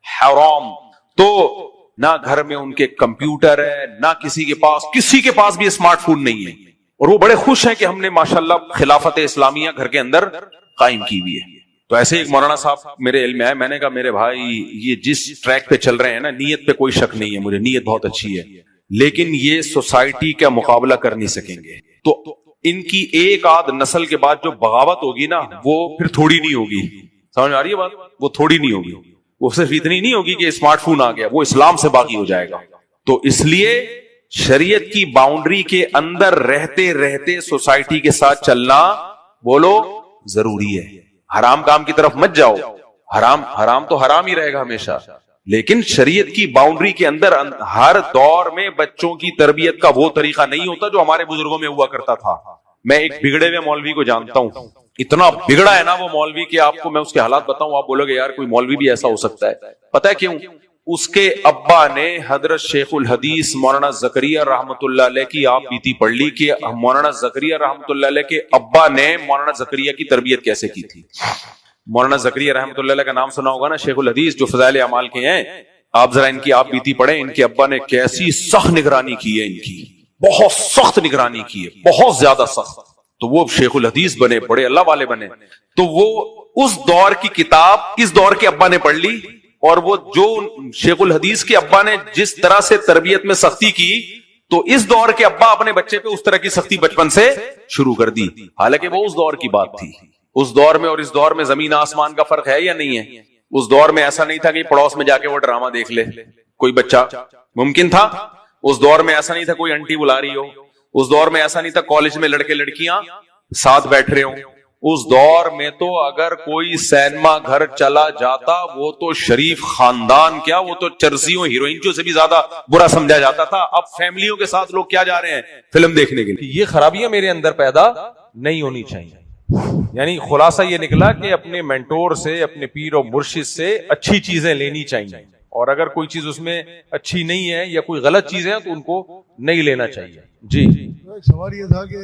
حرام. تو نہ گھر میں ان کے کمپیوٹر ہے, نہ کسی کے پاس بھی اسمارٹ فون نہیں ہے, اور وہ بڑے خوش ہیں کہ ہم نے ماشاءاللہ خلافت اسلامیہ گھر کے اندر قائم کی ہوئی ہے. تو ایسے ایک مولانا صاحب میرے علم میں آئے, میں نے کہا میرے بھائی یہ جس ٹریک پہ چل رہے ہیں نا, نیت پہ کوئی شک نہیں ہے مجھے, نیت بہت اچھی ہے, لیکن یہ سوسائٹی کا مقابلہ کر نہیں سکیں گے. تو ان کی ایک آدھ نسل کے بعد جو بغاوت ہوگی نا وہ پھر تھوڑی نہیں ہوگی. سمجھ میں آ رہی ہے بات, وہ تھوڑی نہیں ہوگی, وہ صرف اتنی نہیں ہوگی کہ اسمارٹ فون آ گیا, وہ اسلام سے باقی ہو جائے گا. تو اس لیے شریعت کی باؤنڈری کے اندر رہتے رہتے سوسائٹی کے ساتھ چلنا بولو ضروری ہے. حرام کام کی طرف مت جاؤ, حرام تو حرام ہی رہے گا ہمیشہ, لیکن شریعت کی باؤنڈری کے اندر ہر دور میں بچوں کی تربیت کا وہ طریقہ نہیں ہوتا جو ہمارے بزرگوں میں ہوا کرتا تھا. میں ایک بگڑے ہوئے مولوی کو جانتا ہوں, اتنا بگڑا ہے نا وہ مولوی کہ آپ کو میں اس کے حالات بتاؤں آپ بولو گے یار کوئی مولوی بھی ایسا ہو سکتا ہے. پتہ ہے کیوں؟ اس کے ابا نے حضرت شیخ الحدیث مولانا زکریا رحمت اللہ علیہ کی آپ بیتی پڑھ لی کہ مولانا زکریا رحمت اللہ علیہ کے ابا نے مولانا زکریا کی تربیت کیسے کی تھی. مولانا زکریا رحمت اللہ علیہ کا نام سنا ہوگا نا, شیخ الحدیث جو فضائل اعمال کے ہیں, آپ ذرا ان کی آپ بیتی پڑھیں, ان کے ابا نے کیسی سخت نگرانی کی ہے, ان کی بہت سخت نگرانی کی ہے, بہت زیادہ سخت. تو وہ شیخ الحدیث بنے, بڑے اللہ والے بنے. تو وہ اس دور کی کتاب اس دور کے ابا نے پڑھ لی, اور وہ جو شیخ الحدیث کے ابا نے جس طرح سے تربیت میں سختی کی تو اس دور کے ابا اپنے بچے پہ اس طرح کی سختی بچپن سے شروع کر دی. حالانکہ وہ اس دور کی بات تھی. اس دور میں اور اس دور میں زمین آسمان کا فرق ہے یا نہیں ہے؟ اس دور میں ایسا نہیں تھا کہ پڑوس میں جا کے وہ ڈرامہ دیکھ لے کوئی بچہ, ممکن تھا. اس دور میں ایسا نہیں تھا کوئی انٹی بلا رہی ہو. اس دور میں ایسا نہیں تھا کالج میں لڑکے لڑکیاں ساتھ بیٹھ رہے ہوں. اس دور میں تو اگر کوئی سینما گھر چلا جاتا وہ تو شریف خاندان کیا, وہ تو چرسیوں ہیروئنچوں سے بھی زیادہ برا سمجھا جاتا تھا. اب فیملیوں کے ساتھ لوگ کیا جا رہے ہیں فلم دیکھنے کے لیے. یہ خرابیاں میرے اندر پیدا نہیں ہونی چاہیے. یعنی خلاصہ یہ نکلا کہ اپنے مینٹور سے, اپنے پیر و مرشد سے اچھی چیزیں لینی چاہیے, اور اگر کوئی چیز اس میں اچھی نہیں ہے یا کوئی غلط چیز ہے تو ان کو نہیں لینا چاہیے. جی ایک سوال یہ تھا کہ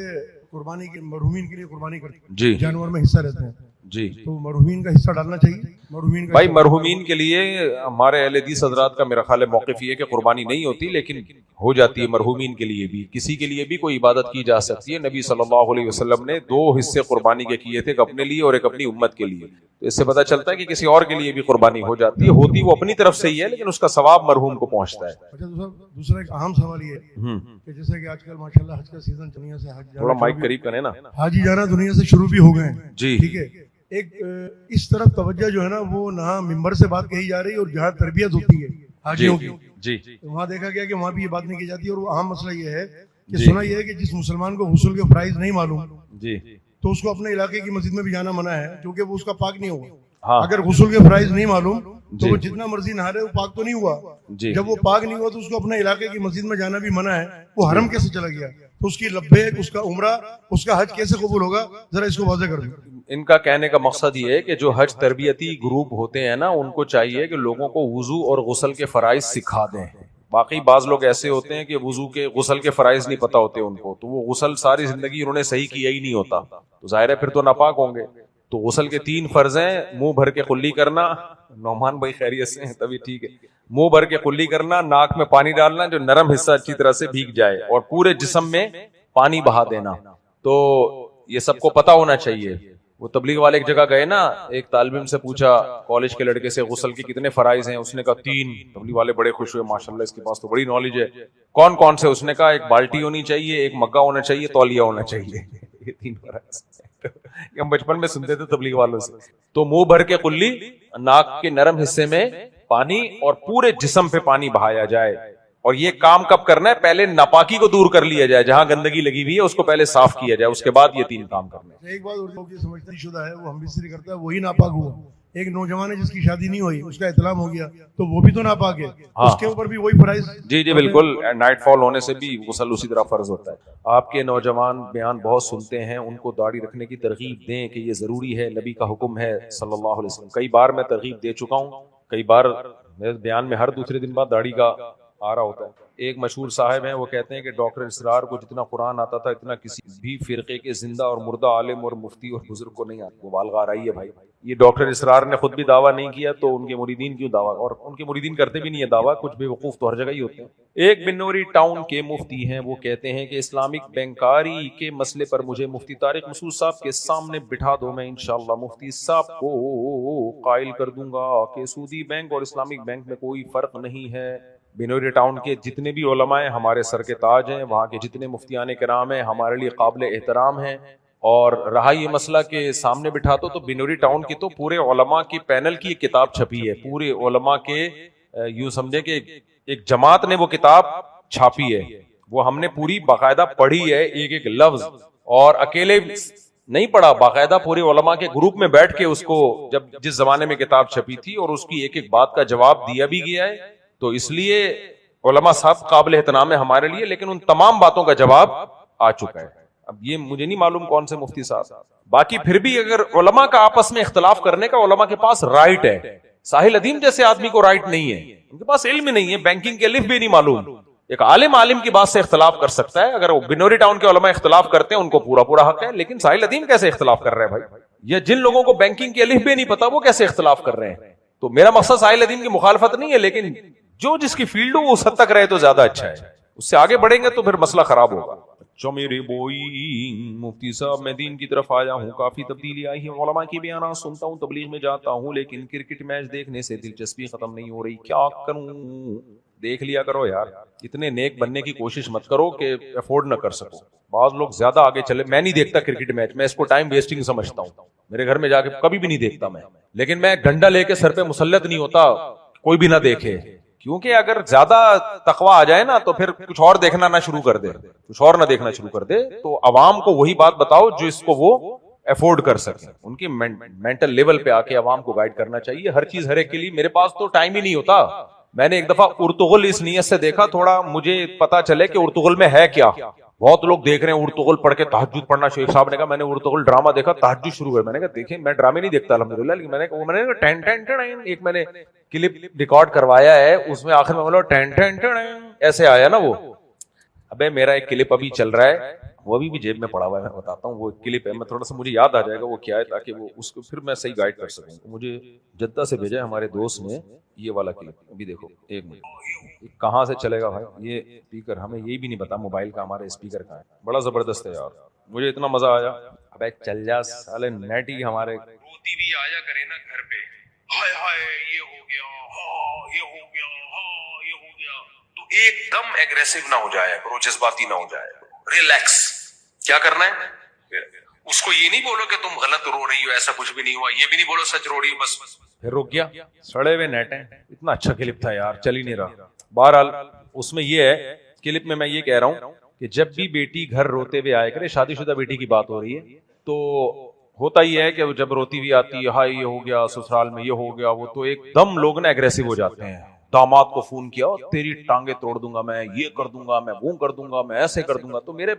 قربانی کے مرحومین کے لیے قربانی کرتے ہیں, جی جانور میں حصہ رہتے ہیں, جی تو مرحومین کا حصہ ڈالنا چاہیے. مرحومین بھائی مرحومین کے لیے ہمارے اہل حدیث حضرات کا میرا خیال ہے موقف یہ ہے کہ قربانی نہیں ہوتی, لیکن ہو جاتی ہے مرحومین کے لیے بھی. کسی کے لیے بھی کوئی عبادت کی جا سکتی ہے. نبی صلی اللہ علیہ وسلم نے 2 حصے قربانی کے کیے تھے, ایک اپنے لیے اور ایک اپنی امت کے لیے. تو اس سے پتہ چلتا ہے کہ کسی اور کے لیے بھی قربانی ہو جاتی ہے. ہوتی وہ اپنی طرف سے ہی ہے لیکن اس کا ثواب مرحوم کو پہنچتا ہے. اچھا دوسرا ایک اہم سوال یہ ہے کہ جیسے کہ آج کل ماشاءاللہ حج کا سیزن دنیا سے تھوڑا مائک قریب کریں نا, حاجی جانا دنیا سے شروع بھی ہو گئے ہیں. جی ٹھیک ہے, ایک اس طرف توجہ جو ہے نا وہ نہ ممبر سے بات کہی جا رہی ہے, اور جہاں تربیت ہوتی ہے حاجیوں کی جی وہاں دیکھا گیا کہ وہاں بھی یہ بات نہیں کی جاتی. اور وہ اہم مسئلہ یہ ہے کہ سنا یہ ہے کہ جس مسلمان کو غسل کے فرائض نہیں معلوم جی تو اس کو اپنے علاقے کی مسجد میں بھی جانا منع ہے, کیونکہ وہ اس کا پاک نہیں ہوگا. اگر غسل کے فرائض نہیں معلوم تو وہ جتنا مرضی نہا رہے وہ پاک تو نہیں ہوا. جب وہ پاک نہیں ہوا تو اس کو اپنے علاقے کی مسجد میں جانا بھی منع ہے. وہ حرم کیسے چلا گیا؟ تو اس کی لبیک، اس کا عمرہ، اس کا حج کیسے قبول ہوگا؟ ذرا اس کو واضح کر دیں. ان کا کہنے کا مقصد یہ ہے کہ جو حج تربیتی گروپ ہوتے ہیں نا، ان کو چاہیے کہ لوگوں کو وضو اور غسل کے فرائض سکھا دیں. باقی بعض لوگ ایسے ہوتے ہیں کہ وضو کے غسل کے فرائض نہیں پتہ ہوتے ان کو، تو وہ غسل ساری زندگی انہوں نے صحیح کیا ہی نہیں ہوتا، تو ظاہر ہے پھر تو ناپاک ہوں گے. تو غسل کے 3 فرض ہیں: منہ بھر کے قلی کرنا، نعمان بھائی خیریت سے ہیں؟ تبھی ٹھیک ہے. منہ بھر کے قلی کرنا، ناک میں پانی ڈالنا جو نرم حصہ اچھی طرح سے بھیگ جائے، اور پورے جسم میں پانی بہا دینا. تو یہ سب کو پتہ ہونا چاہیے. وہ تبلیغ والے ایک جگہ گئے نا، ایک طالب علم سے پوچھا کالج کے لڑکے سے غسل کے کتنے فرائض ہیں؟ اس نے کہا 3. تبلیغ والے بڑے خوش ہوئے، ماشاءاللہ اس کے پاس تو بڑی نالج ہے. کون کون سے؟ اس نے کہا ایک بالٹی ہونی چاہیے، ایک مگا ہونا چاہیے، تولیہ ہونا چاہیے. یہ 3 فرائض ہم بچپن میں سنتے تھے تبلیغ والوں سے. تو منہ بھر کے قلی، ناک کے نرم حصے میں پانی، اور پورے جسم پہ پانی بہایا جائے. اور یہ کام کب کرنا ہے؟ پہلے ناپاکی کو دور کر لیا جائے، جہاں گندگی لگی ہوئی ہے اس کو پہلے صاف کیا جائے، اس کے بعد یہ 3 کام کرنے. ایک بات لوگ یہ سمجھتے شدہ ہے، وہ ہم بستری کرتا ہے وہی ناپاک ہوا. ایک نوجوان ہے جس کی شادی نہیں ہوئی، اس کا اطلاق ہو گیا، تو وہ بھی تو ناپاک ہے. اس کے اوپر بھی وہی فرائض. جی بالکل. نائٹ فال ہونے سے بھی غسل اسی طرح فرض ہوتا ہے. آپ کے نوجوان بیان بہت سنتے ہیں، ان کو داڑھی رکھنے کی ترغیب دیں کہ یہ ضروری ہے، نبی کا حکم ہے صلی اللہ علیہ وسلم. کئی بار میں ترغیب دے چکا ہوں، کئی بار میرے بیان میں ہر دوسرے دن بعد داڑھی کا آ رہا ہوتا ہے. ایک مشہور صاحب ہیں، وہ کہتے ہیں کہ ڈاکٹر اسرار کو جتنا قرآن آتا تھا اتنا کسی بھی فرقے کے زندہ اور مردہ عالم اور مفتی اور بزرگ کو نہیں آتا. وہ بالغار آئی ہے بھائی. یہ ڈاکٹر اسرار نے خود بھی دعویٰ نہیں کیا تو ان کے مریدین کیوں دعویٰ؟ اور ان کے مریدین کرتے بھی نہیں ہے دعویٰ. کچھ بے وقوف تو ہر جگہ ہی ہوتے ہیں. ایک بنوری ٹاؤن کے مفتی ہیں، وہ کہتے ہیں کہ اسلامک بینکاری کے مسئلے پر مجھے مفتی طارق مسعود صاحب کے سامنے بٹھا دو، میں انشاءاللہ مفتی صاحب کو قائل کر دوں گا کہ سودی بینک اور اسلامک بینک میں کوئی فرق نہیں ہے. بنوری ٹاؤن کے جتنے بھی علماء ہیں ہمارے سر کے تاج ہیں، وہاں کے جتنے مفتیان کرام ہیں ہمارے لیے قابل احترام ہیں. اور رہا یہ مسئلہ کہ سامنے بٹھا دو، تو بنوری ٹاؤن کی تو پورے علماء کی پینل کی ایک کتاب چھپی ہے، پورے علماء کے یوں سمجھے کہ ایک جماعت نے وہ کتاب چھاپی ہے. وہ ہم نے پوری باقاعدہ پڑھی ہے، ایک ایک لفظ، اور اکیلے نہیں پڑھا، باقاعدہ پورے علماء کے گروپ میں بیٹھ کے اس کو، جب جس زمانے میں کتاب چھپی تھی، اور اس کی ایک ایک بات کا جواب دیا بھی گیا ہے. تو اس لیے علماء صاحب قابل احترام ہے ہمارے لیے، لیکن ان تمام باتوں کا جواب آ چکا ہے. اب یہ مجھے نہیں معلوم کون سے مفتی صاحب. باقی پھر بھی اگر علماء کا آپس میں اختلاف کرنے کا علماء کے پاس رائٹ ہے. ساحل ادیم جیسے آدمی کو رائٹ نہیں ہے، ان کے پاس علم نہیں ہے، بینکنگ کے الف بھی نہیں معلوم. ایک عالم کی بات سے اختلاف کر سکتا ہے. اگر وہ بنوری ٹاؤن کے علماء اختلاف کرتے ہیں ان کو پورا حق ہے، لیکن ساحل ادیم کیسے اختلاف کر رہے ہیں بھائی؟ یا جن لوگوں کو بینکنگ کے الف بھی نہیں پتا وہ کیسے اختلاف کر رہے ہیں؟ تو میرا مقصد ساحل ادیم کی مخالفت نہیں ہے، لیکن جو جس کی فیلڈ ہو وہ اس حد تک رہے تو زیادہ اچھا ہے. اس سے آگے بڑھیں گے تو پھر مسئلہ خراب ہوگا. جو میرے بوئی مفتی صاحب، میں دین کی طرف آیا ہوں، کافی تبدیلی آئی ہے، علماء کی بیانات سنتا ہوں، تبلیغ میں جاتا ہوں، لیکن کرکٹ میچ دیکھنے سے دلچسپی ختم نہیں ہو رہی، کیا کروں؟ دیکھ لیا کرو یار، اتنے نیک بننے کی کوشش مت کرو کہ افورڈ نہ کر سکو. بعض لوگ زیادہ آگے چلے. میں نہیں دیکھتا کرکٹ میچ، میں اس کو ٹائم ویسٹنگ سمجھتا ہوں. میرے گھر میں جا کے کبھی بھی نہیں دیکھتا میں، لیکن میں ڈنڈا لے کے سر پہ مسلط نہیں ہوتا کوئی بھی نہ دیکھے، کیونکہ اگر زیادہ تقوی آ جائے نا تو پھر کچھ اور دیکھنا نہ شروع کر دے، کچھ اور نہ دیکھنا شروع کر دے. تو عوام کو وہی بات بتاؤ جو اس کو وہ افورڈ کر سکے. ان کی مینٹل لیول پہ آ کے عوام کو گائیڈ کرنا چاہیے. ہر چیز ہر ایک کے لیے. میرے پاس تو ٹائم ہی نہیں ہوتا. میں نے ایک دفعہ ارطغرل اس نیت سے دیکھا تھوڑا مجھے پتا چلے کہ ارطغرل میں ہے کیا. بہت لوگ دیکھ رہے ہیں ارطغرل پڑھ کے تہجد پڑھنا. شیخ صاحب نے کہا میں نے ارطغرل ڈرامہ دیکھا تہجد شروع ہے. میں نے کہا دیکھیں میں ڈرامے نہیں دیکھتا الحمدللہ، لیکن میں نے ٹین ٹین ٹین ایک میں نے کلپ ریکارڈ کروایا ہے، اس میں آخر میں بولا ٹین ٹین ٹین ایسے آیا نا وہ. ابے میرا ایک کلپ ابھی چل رہا ہے، وہ بھی جیب میں پڑا ہوا ہے، میں بتاتا ہوں وہ کلپ ہے. میں تھوڑا سا مجھے یاد آ جائے گا وہ کیا ہے تاکہ وہ اس کو پھر میں صحیح گائیڈ کر سکوں. مجھے جدہ سے بھیجا ہے ہمارے دوست نے یہ والا کلپ. ابھی دیکھو ایک منٹ کہاں سے چلے گا بھائی یہ اسپیکر. ہمیں یہ بھی نہیں پتا موبائل کا ہمارے اسپیکر کا ہے. بڑا زبردست ہے یار، مجھے اتنا مزہ آیا. ابے چل جا سالے نیٹ ہی ہمارے روتی بھی آیا کرے نا گھر پہ. ہائے ہائے یہ ہو گیا، ہاں یہ ہو گیا، ہاں یہ ہو گیا. تو ایک دم ایگریسو نہ ہو جائے کرو، جذباتی نہ ہو جائے. ریلیکس. کیا کرنا ہے؟ اس کو یہ نہیں بولو کہ تم غلط رو رہی ہو، ایسا کچھ بھی نہیں ہوا. یہ بھی نہیں بولو سچ رو رہی ہو. بس پھر رک گیا. سڑے ہوئے نیٹ ہیں. اتنا اچھا کلپ تھا یار، چل ہی نہیں رہا. بہرحال اس میں یہ ہے کلپ میں یہ کہہ رہا ہوں کہ جب بھی بیٹی گھر روتے ہوئے آئے کرے، شادی شدہ بیٹی کی بات ہو رہی ہے، تو ہوتا ہی ہے کہ جب روتی بھی آتی ہے ہائی یہ ہو گیا سسرال میں یہ ہو گیا وہ، تو ایک دم لوگ نا اگریسو ہو جاتے ہیں. داماد کو فون کیا تیری ٹانگیں توڑ دوں گا میں، یہ کر دوں گا میں، وہ کر دوں گا میں، ایسے کر دوں گا. تو میرے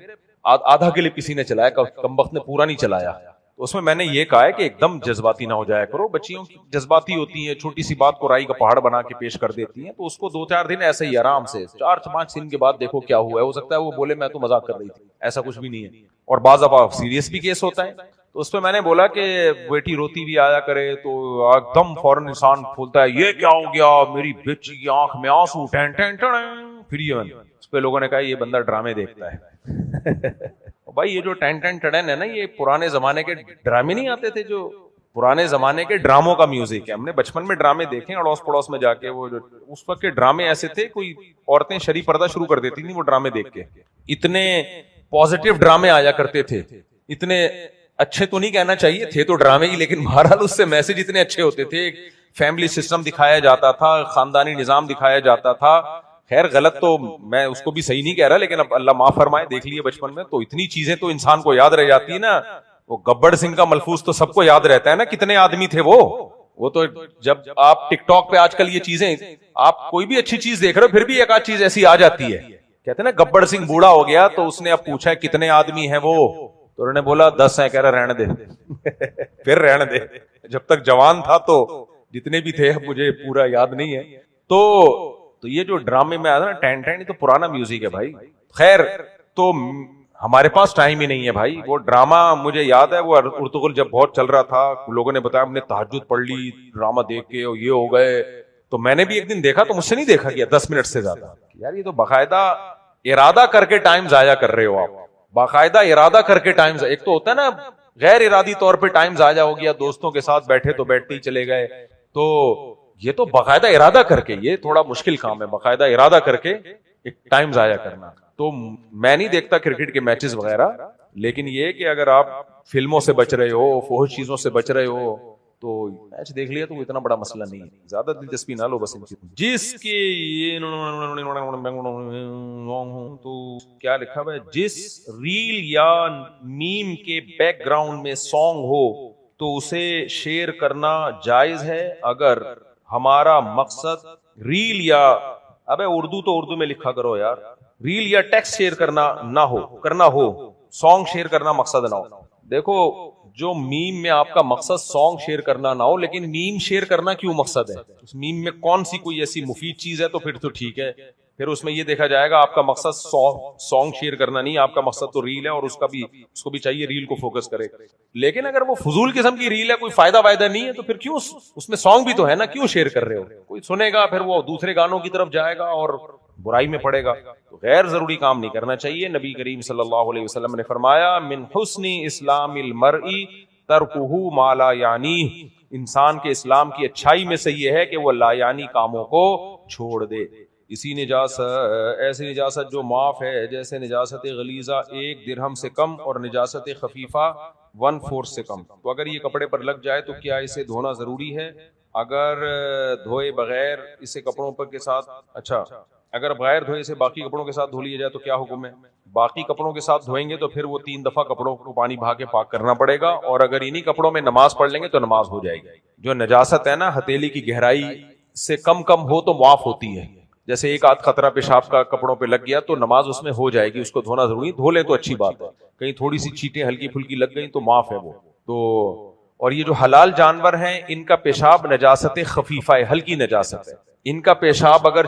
آدھا کلپ کسی نے چلایا، کمبخت نے پورا نہیں چلایا. تو اس میں نے یہ کہا ہے کہ ایک دم جذباتی نہ ہو جایا کرو. بچیوں کی جذباتی ہوتی ہیں، چھوٹی سی بات کو رائی کا پہاڑ بنا کے پیش کر دیتی ہیں. تو اس کو 2-4 دن ایسے ہی آرام سے 4-5 دن کے بعد دیکھو کیا ہوا ہے. ہو سکتا ہے وہ بولے میں تو مذاق کر رہی تھی، ایسا کچھ بھی نہیں ہے. اور بعض دفعہ سیریس بھی کیس ہوتا ہے. تو اس پہ میں نے بولا کہ بیٹی روتی بھی آیا کرے تو ایک دم فوراً انسان کھولتا ہے یہ کیا ہو گیا میری بچی کی آنکھ میں آنسو ٹین ٹین ٹین. پھر یہ اس پہ لوگوں نے کہا یہ بندہ ڈرامے دیکھتا ہے. بھائی یہ جو ٹین ٹین ٹین ہے نا، یہ پرانے زمانے کے ڈرامے نہیں آتے تھے، جو پرانے زمانے کے ڈراموں کا میوزک ہے. ہم نے بچپن میں ڈرامے دیکھے اڑوس پڑوس میں جا کے. وہ جو اس وقت کے ڈرامے ایسے تھے، کوئی عورتیں شری پردہ شروع کر دیتی تھیں وہ ڈرامے دیکھ کے. اتنے پازیٹیو ڈرامے آیا کرتے تھے. اتنے اچھے تو نہیں کہنا چاہیے، تھے تو ڈرامے ہی، لیکن بہرحال اس سے میسج اتنے اچھے ہوتے تھے. فیملی سسٹم دکھایا جاتا تھا، خاندانی نظام دکھایا جاتا تھا. خیر غلط تو میں اس کو بھی صحیح نہیں کہہ رہا، لیکن اب اللہ معاف فرمائے دیکھ لیے بچپن میں تو اتنی چیزیں تو انسان کو یاد رہ جاتی ہے نا. وہ گبر سنگھ کا ملفوظ تو سب کو یاد رہتا ہے نا، کتنے آدمی تھے وہ تو جب آپ ٹک ٹاک پہ آج کل یہ چیزیں آپ کوئی بھی اچھی چیز دیکھ رہے ہو پھر بھی ایک آدھ چیز ایسی آ جاتی ہے. کہتے ہیں نا گبر سنگھ بوڑھا ہو گیا تو اس نے اب پوچھا کتنے آدمی ہیں وہ، تو انہوں نے بولا 10 ہیں. کہہ رہا رہنے دے. پھر رہنے دے، جب تک جوان تھا تو جتنے بھی تھے مجھے پورا یاد نہیں ہے. تو یہ جو ڈرامے میں آتا نا ٹین ٹین، تو پرانا میوزک ہے بھائی. خیر تو ہمارے پاس ٹائم ہی نہیں ہے بھائی. وہ ڈرامہ مجھے یاد ہے، وہ ارطغرل جب بہت چل رہا تھا لوگوں نے بتایا ہم نے تہجد پڑھ لی ڈرامہ دیکھ کے اور یہ ہو گئے. تو میں نے بھی ایک دن دیکھا تو مجھ سے نہیں دیکھا گیا 10 منٹ سے زیادہ. یار یہ تو باقاعدہ ارادہ کر کے ٹائم ضائع کر رہے ہو آپ، باقاعدہ ارادہ کر کے ٹائم. ایک تو ہوتا ہے نا غیر ارادی طور پہ ٹائم ضائع ہو گیا، دوستوں کے ساتھ بیٹھے تو بیٹھتے ہی چلے گئے. تو یہ تو باقاعدہ ارادہ کر کے، یہ تھوڑا مشکل کام ہے، باقاعدہ ارادہ کر کے ایک ٹائم ضائع کرنا. تو میں نہیں دیکھتا کرکٹ کے میچز وغیرہ، لیکن یہ کہ اگر آپ فلموں سے بچ رہے ہو، فحش چیزوں سے بچ رہے ہو تو میچ دیکھ لیا تو اتنا بڑا مسئلہ نہیں ہے. زیادہ دلچسپی نہ لو بس ان کی. جس کے یہ تو کیا لکھا ہوا ہے، جس ریل یا میم کے بیک گراؤنڈ میں سانگ ہو تو اسے شیئر کرنا جائز ہے اگر ہمارا مقصد ریل یا ابے اردو تو اردو میں لکھا کرو یار، ریل یا ٹیکسٹ شیئر کرنا ہو سانگ شیئر کرنا مقصد نہ ہو. دیکھو جو میم میں آپ کا مقصد سانگ شیئر کرنا نہ ہو، لیکن میم شیئر کرنا کیوں مقصد ہے؟ اس میم میں کون سی کوئی ایسی مفید چیز ہے تو پھر تو ٹھیک ہے، پھر اس میں یہ دیکھا جائے گا آپ کا مقصد سانگ شیئر کرنا نہیں، آپ کا مقصد تو ریل ہے اور اس کو بھی چاہیے ریل کو فوکس کرے. لیکن اگر وہ فضول قسم کی ریل ہے، کوئی فائدہ نہیں ہے، تو پھر کیوں اس میں سانگ بھی تو ہے نا، کیوں شیئر کر رہے ہو؟ کوئی سنے گا پھر وہ دوسرے گانوں کی طرف جائے گا اور برائی میں پڑے گا. تو غیر ضروری کام نہیں کرنا چاہیے. نبی کریم صلی اللہ علیہ وسلم نے فرمایا من حسن اسلام المرء ترکہ ما لا یعنیہ، انسان کے اسلام کی اچھائی میں سے یہ ہے کہ وہ لا یعنی کاموں کو چھوڑ دے. اسی نجاست ایسی نجاست جو معاف ہے جیسے نجاست غلیظہ 1 درہم سے کم اور نجاست خفیفہ 1/4 سے کم. تو اگر یہ کپڑے پر لگ جائے تو کیا اسے دھونا ضروری ہے؟ اگر دھوئے بغیر اسے کپڑوں پر کے ساتھ اگر بغیر دھوئے سے باقی کپڑوں کے ساتھ دھو لیا جائے تو کیا حکم ہے؟ باقی کپڑوں کے ساتھ دھوئیں گے تو پھر وہ 3 دفعہ کپڑوں کو پانی بہا کے پاک کرنا پڑے گا، اور اگر انہی کپڑوں میں نماز پڑھ لیں گے تو نماز ہو جائے گی. جو نجاست ہے نا ہتھیلی کی گہرائی سے کم ہو تو معاف ہوتی ہے. جیسے ایک آدھ خطرہ پیشاب کا کپڑوں پہ لگ گیا تو نماز اس میں ہو جائے گی، اس کو دھونا ضروری. دھو لیں تو اچھی بات ہے، کہیں تھوڑی سی چیٹیں ہلکی پھلکی لگ گئی تو معاف ہے وہ. تو اور یہ جو حلال جانور ہیں ان کا پیشاب نجاست خفیفہ ہے، ہلکی نجاست ہے. ان کا پیشاب اگر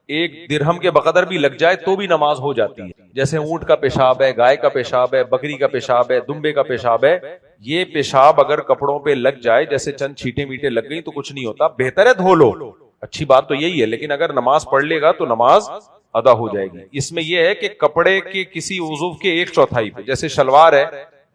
1 درہم کے بقدر بھی لگ جائے تو بھی نماز ہو جاتی ہے. جیسے اونٹ کا پیشاب ہے، گائے کا پیشاب ہے، بکری کا پیشاب ہے، دمبے کا پیشاب ہے. یہ پیشاب اگر کپڑوں پہ لگ جائے، جیسے چند چھیٹیں میٹیں لگ گئی تو کچھ نہیں ہوتا، بہتر ہے دھو لو، اچھی بات تو یہی ہے. لیکن اگر نماز پڑھ لے گا تو نماز ادا ہو جائے گی. اس میں یہ ہے کہ کپڑے کے کسی عضو کے 1/4 پہ، جیسے شلوار ہے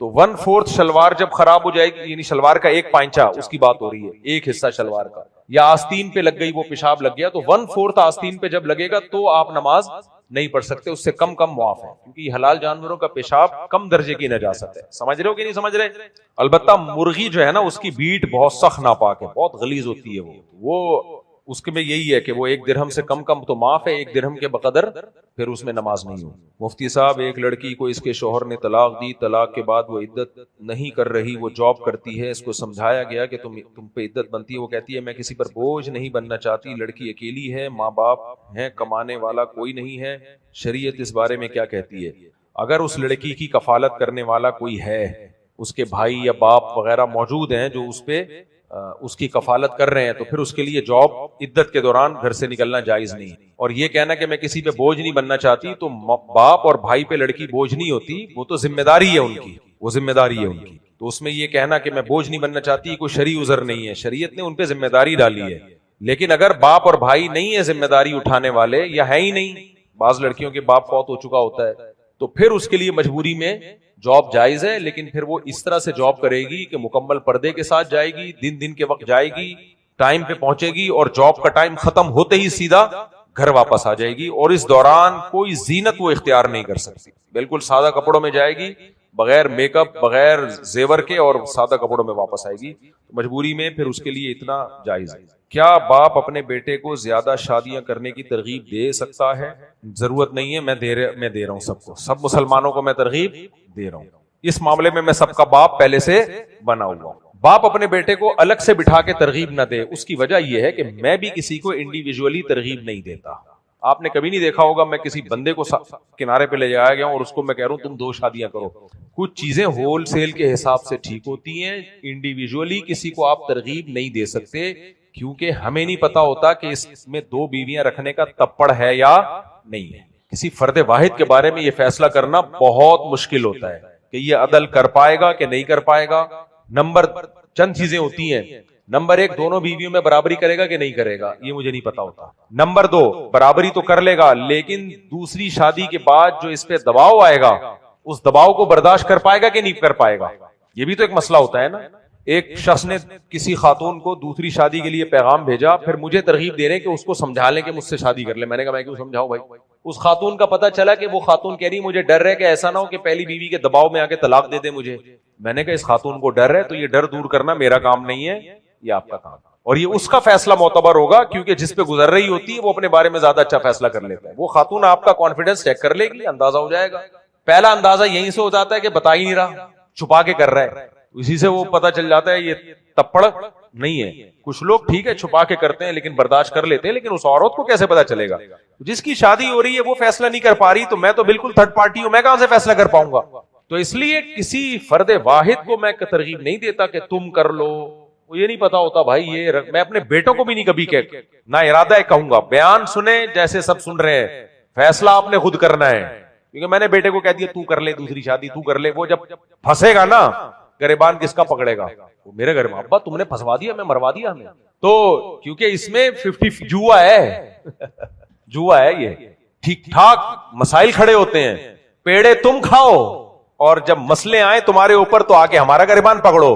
تو 1/4 شلوار جب خراب ہو جائے گی، یعنی شلوار کا 1 پائنچا اس کی بات ہو رہی ہے، ایک حصہ شلوار کا، یا آستین پہ لگ گئی وہ پیشاب لگ گیا تو 1/4 آستین پہ جب لگے گا تو آپ نماز نہیں پڑھ سکتے، اس سے کم معاف ہے، کیونکہ یہ حلال جانوروں کا پیشاب کم درجے کی نجاست ہے. سمجھ رہے ہو کہ نہیں سمجھ رہے؟ البتہ مرغی جو ہے نا اس کی بیٹ بہت سخت ناپاک ہے، بہت غلیظ ہوتی ہے وہ اس کے میں یہی ہے کہ وہ 1 درہم سے کم تو معاف ہے، 1 درہم کے بقدر پھر اس میں نماز نہیں ہو۔ مفتی صاحب، ایک لڑکی کو اس کے شوہر نے طلاق دی، طلاق کے بعد وہ عدت نہیں کر رہی، وہ جاب کرتی ہے، اس کو سمجھایا گیا کہ تم پہ عدت بنتی ہے، وہ کہتی ہے میں کسی پر بوجھ نہیں بننا چاہتی، لڑکی اکیلی ہے، ماں باپ ہیں، کمانے والا کوئی نہیں ہے، شریعت اس بارے میں کیا کہتی ہے؟ اگر اس لڑکی کی کفالت کرنے والا کوئی ہے، اس کے بھائی یا باپ وغیرہ موجود ہیں جو اس پہ اس کی کفالت کر رہے ہیں، تو پھر اس کے لیے جاب عدت کے دوران گھر سے نکلنا جائز نہیں۔ اور یہ کہنا کہ میں کسی پہ بوجھ نہیں بننا چاہتی، تو باپ اور بھائی پہ لڑکی بوجھ نہیں ہوتی، وہ تو ذمہ داری ہے ان کی، وہ ذمہ داری ہے ان کی۔ تو اس میں یہ کہنا کہ میں بوجھ نہیں بننا چاہتی کوئی شرعی عذر نہیں ہے، شریعت نے ان پہ ذمہ داری ڈالی ہے۔ لیکن اگر باپ اور بھائی نہیں ہے ذمہ داری اٹھانے والے، یا ہے ہی نہیں، بعض لڑکیوں کے باپ فوت ہو چکا ہوتا ہے، تو پھر اس کے لیے مجبوری میں جاب جائز ہے، لیکن پھر وہ اس طرح سے جاب کرے گی کہ مکمل پردے کے ساتھ جائے گی، دن کے وقت جائے گی، ٹائم پہ پہنچے گی، اور جاب کا ٹائم ختم ہوتے ہی سیدھا گھر واپس آ جائے گی، اور اس دوران کوئی زینت وہ اختیار نہیں کر سکتی، بالکل سادہ کپڑوں میں جائے گی، بغیر میک اپ، بغیر زیور کے، اور سادہ کپڑوں میں واپس آئے گی۔ مجبوری میں پھر اس کے لیے اتنا جائز ہے۔ کیا باپ اپنے بیٹے کو زیادہ شادیاں کرنے کی ترغیب دے سکتا ہے؟ ضرورت نہیں ہے، میں دے رہا ہوں سب کو، سب مسلمانوں کو میں ترغیب دے رہا ہوں اس معاملے میں سب کا باپ پہلے سے بنا ہوا ہوں۔ باپ اپنے بیٹے کو الگ سے بٹھا کے ترغیب نہ دے، اس کی وجہ یہ ہے کہ میں بھی کسی کو انڈیویجولی ترغیب نہیں دیتا۔ آپ نے کبھی نہیں دیکھا ہوگا میں کسی بندے کو کنارے پہ لے جایا گیا ہوں اور اس کو میں کہہ رہا ہوں تم 2 شادیاں کرو۔ کچھ چیزیں ہول سیل کے حساب سے ٹھیک ہوتی ہیں، انڈیویجولی کسی کو آپ ترغیب نہیں دے سکتے، کیونکہ ہمیں نہیں پتا ہوتا کہ اس میں 2 بیویاں رکھنے کا تپڑ ہے یا نہیں ہے۔ کسی فرد واحد کے بارے میں یہ فیصلہ کرنا بہت مشکل ہوتا ہے کہ یہ عدل کر پائے گا کہ نہیں کر پائے گا۔ چند چیزیں ہوتی ہیں، نمبر 1 دونوں بیویوں میں برابری کرے گا کہ نہیں کرے گا، یہ مجھے نہیں پتا ہوتا۔ نمبر 2 برابری تو کر لے گا، لیکن دوسری شادی کے بعد جو اس پہ دباؤ آئے گا، اس دباؤ کو برداشت کر پائے گا کہ نہیں کر پائے گا، یہ بھی تو ایک مسئلہ ہوتا ہے نا۔ ایک شخص نے کسی خاتون کو دوسری شادی کے لیے پیغام بھیجا، پھر مجھے ترغیب دے رہے کہ اس کو سمجھا لیں کہ مجھ سے شادی کر لے۔ میں نے کہا میں کیوں سمجھاؤں بھائی؟ اس خاتون کا پتہ چلا کہ وہ خاتون کہہ رہی مجھے ڈر ہے کہ ایسا نہ ہو کہ پہلی بیوی کے دباؤ میں آ کے طلاق دے دے مجھے۔ میں نے کہا اس خاتون کو ڈر ہے تو یہ ڈر دور کرنا میرا کام نہیں ہے، یہ آپ کا کام ہے، اور یہ اس کا فیصلہ معتبر ہوگا، کیونکہ جس پہ گزر رہی ہوتی ہے وہ اپنے بارے میں زیادہ اچھا فیصلہ کر لیتا ہے۔ وہ خاتون آپ کا کانفیڈنس چیک کر لے گی، اندازہ ہو جائے گا۔ پہلا اندازہ یہیں سے ہو جاتا ہے کہ بتا ہی نہیں رہا، چھپا کے کر رہا ہے، اسی سے وہ پتہ چل جاتا ہے یہ تپڑ نہیں ہے۔ کچھ لوگ ٹھیک ہے چھپا کے کرتے ہیں لیکن برداشت کر لیتے ہیں، لیکن اس عورت کو کیسے پتا چلے گا؟ جس کی شادی ہو رہی ہے وہ فیصلہ نہیں کر پا رہی، تو میں تو بالکل تھرڈ پارٹی ہوں، میں کہاں سے فیصلہ کر پاؤں گا؟ تو اس لیے کسی فرد واحد کو میں ترغیب نہیں دیتا کہ تم کر لو، وہ یہ نہیں پتا ہوتا بھائی۔ یہ میں اپنے بیٹوں کو بھی نہیں کبھی نہ ارادہ ہے کہوں گا، بیان سنیں جیسے سب سن رہے ہیں، فیصلہ آپ نے خود کرنا ہے، کیونکہ میں نے بیٹے کو کہہ دیا تو کر لے دوسری شادی، تو کر لے، وہ جب پھنسے گا نا گریبان کس کا پکڑے گا؟ وہ میرے گھر میں ابا تم نے پھنسوا دیا، میں مروا دیا ہمیں، تو کیونکہ اس میں 50 جوا ہے جوا ہے، یہ ٹھیک ٹھاک مسائل کھڑے ہوتے ہیں، پیڑے تم کھاؤ اور جب مسئلے آئے تمہارے اوپر تو آ کے ہمارا گریبان پکڑو۔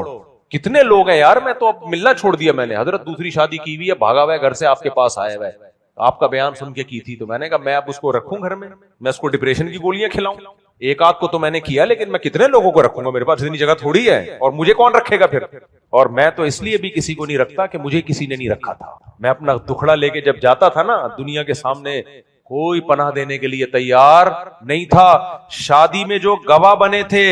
کتنے لوگ ہیں یار، میں تو اب ملنا چھوڑ دیا میں نے، حضرت دوسری شادی کی ہوئی ہے، بھاگا ہوا ہے گھر سے آپ کے پاس آیا ہوا ہے، آپ کا بیان سن کے کی تھی، تو میں نے کہا میں اب اس کو رکھوں گھر میں اس کو ڈپریشن کی گولیاں کھلاؤں؟ ایک آدھ کو تو میں نے کیا، لیکن میں کتنے لوگوں کو رکھوں گا؟ میرے پاس اتنی جگہ تھوڑی ہے، اور مجھے کون رکھے گا پھر؟ اور میں تو اس لیے بھی کسی کو نہیں رکھتا کہ مجھے کسی نے نہیں رکھا تھا۔ میں اپنا دکھڑا لے کے جب جاتا تھا نا دنیا کے سامنے، کوئی پناہ دینے کے لیے تیار نہیں تھا۔ شادی میں جو گواہ بنے تھے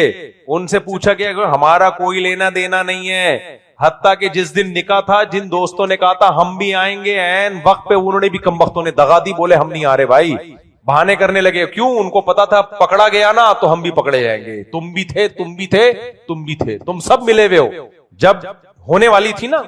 ان سے پوچھا گیا کہ ہمارا کوئی لینا دینا نہیں ہے، حتیٰ کہ جس دن نکاح تھا جن دوستوں نے کہا تھا ہم بھی آئیں گے، عین وقت پہ انہوں نے بھی کم وقتوں نے دغا دی، بولے ہم نہیں آ رہے بھائی، بہانے کرنے لگے۔ کیوں؟ ان کو پتا تھا پکڑا گیا نا تو ہم بھی پکڑے جائیں گے، تم بھی تھے تم بھی تھے تم بھی تھے، تم سب ملے ہوئے ہو۔ جب ہونے والی تھی نا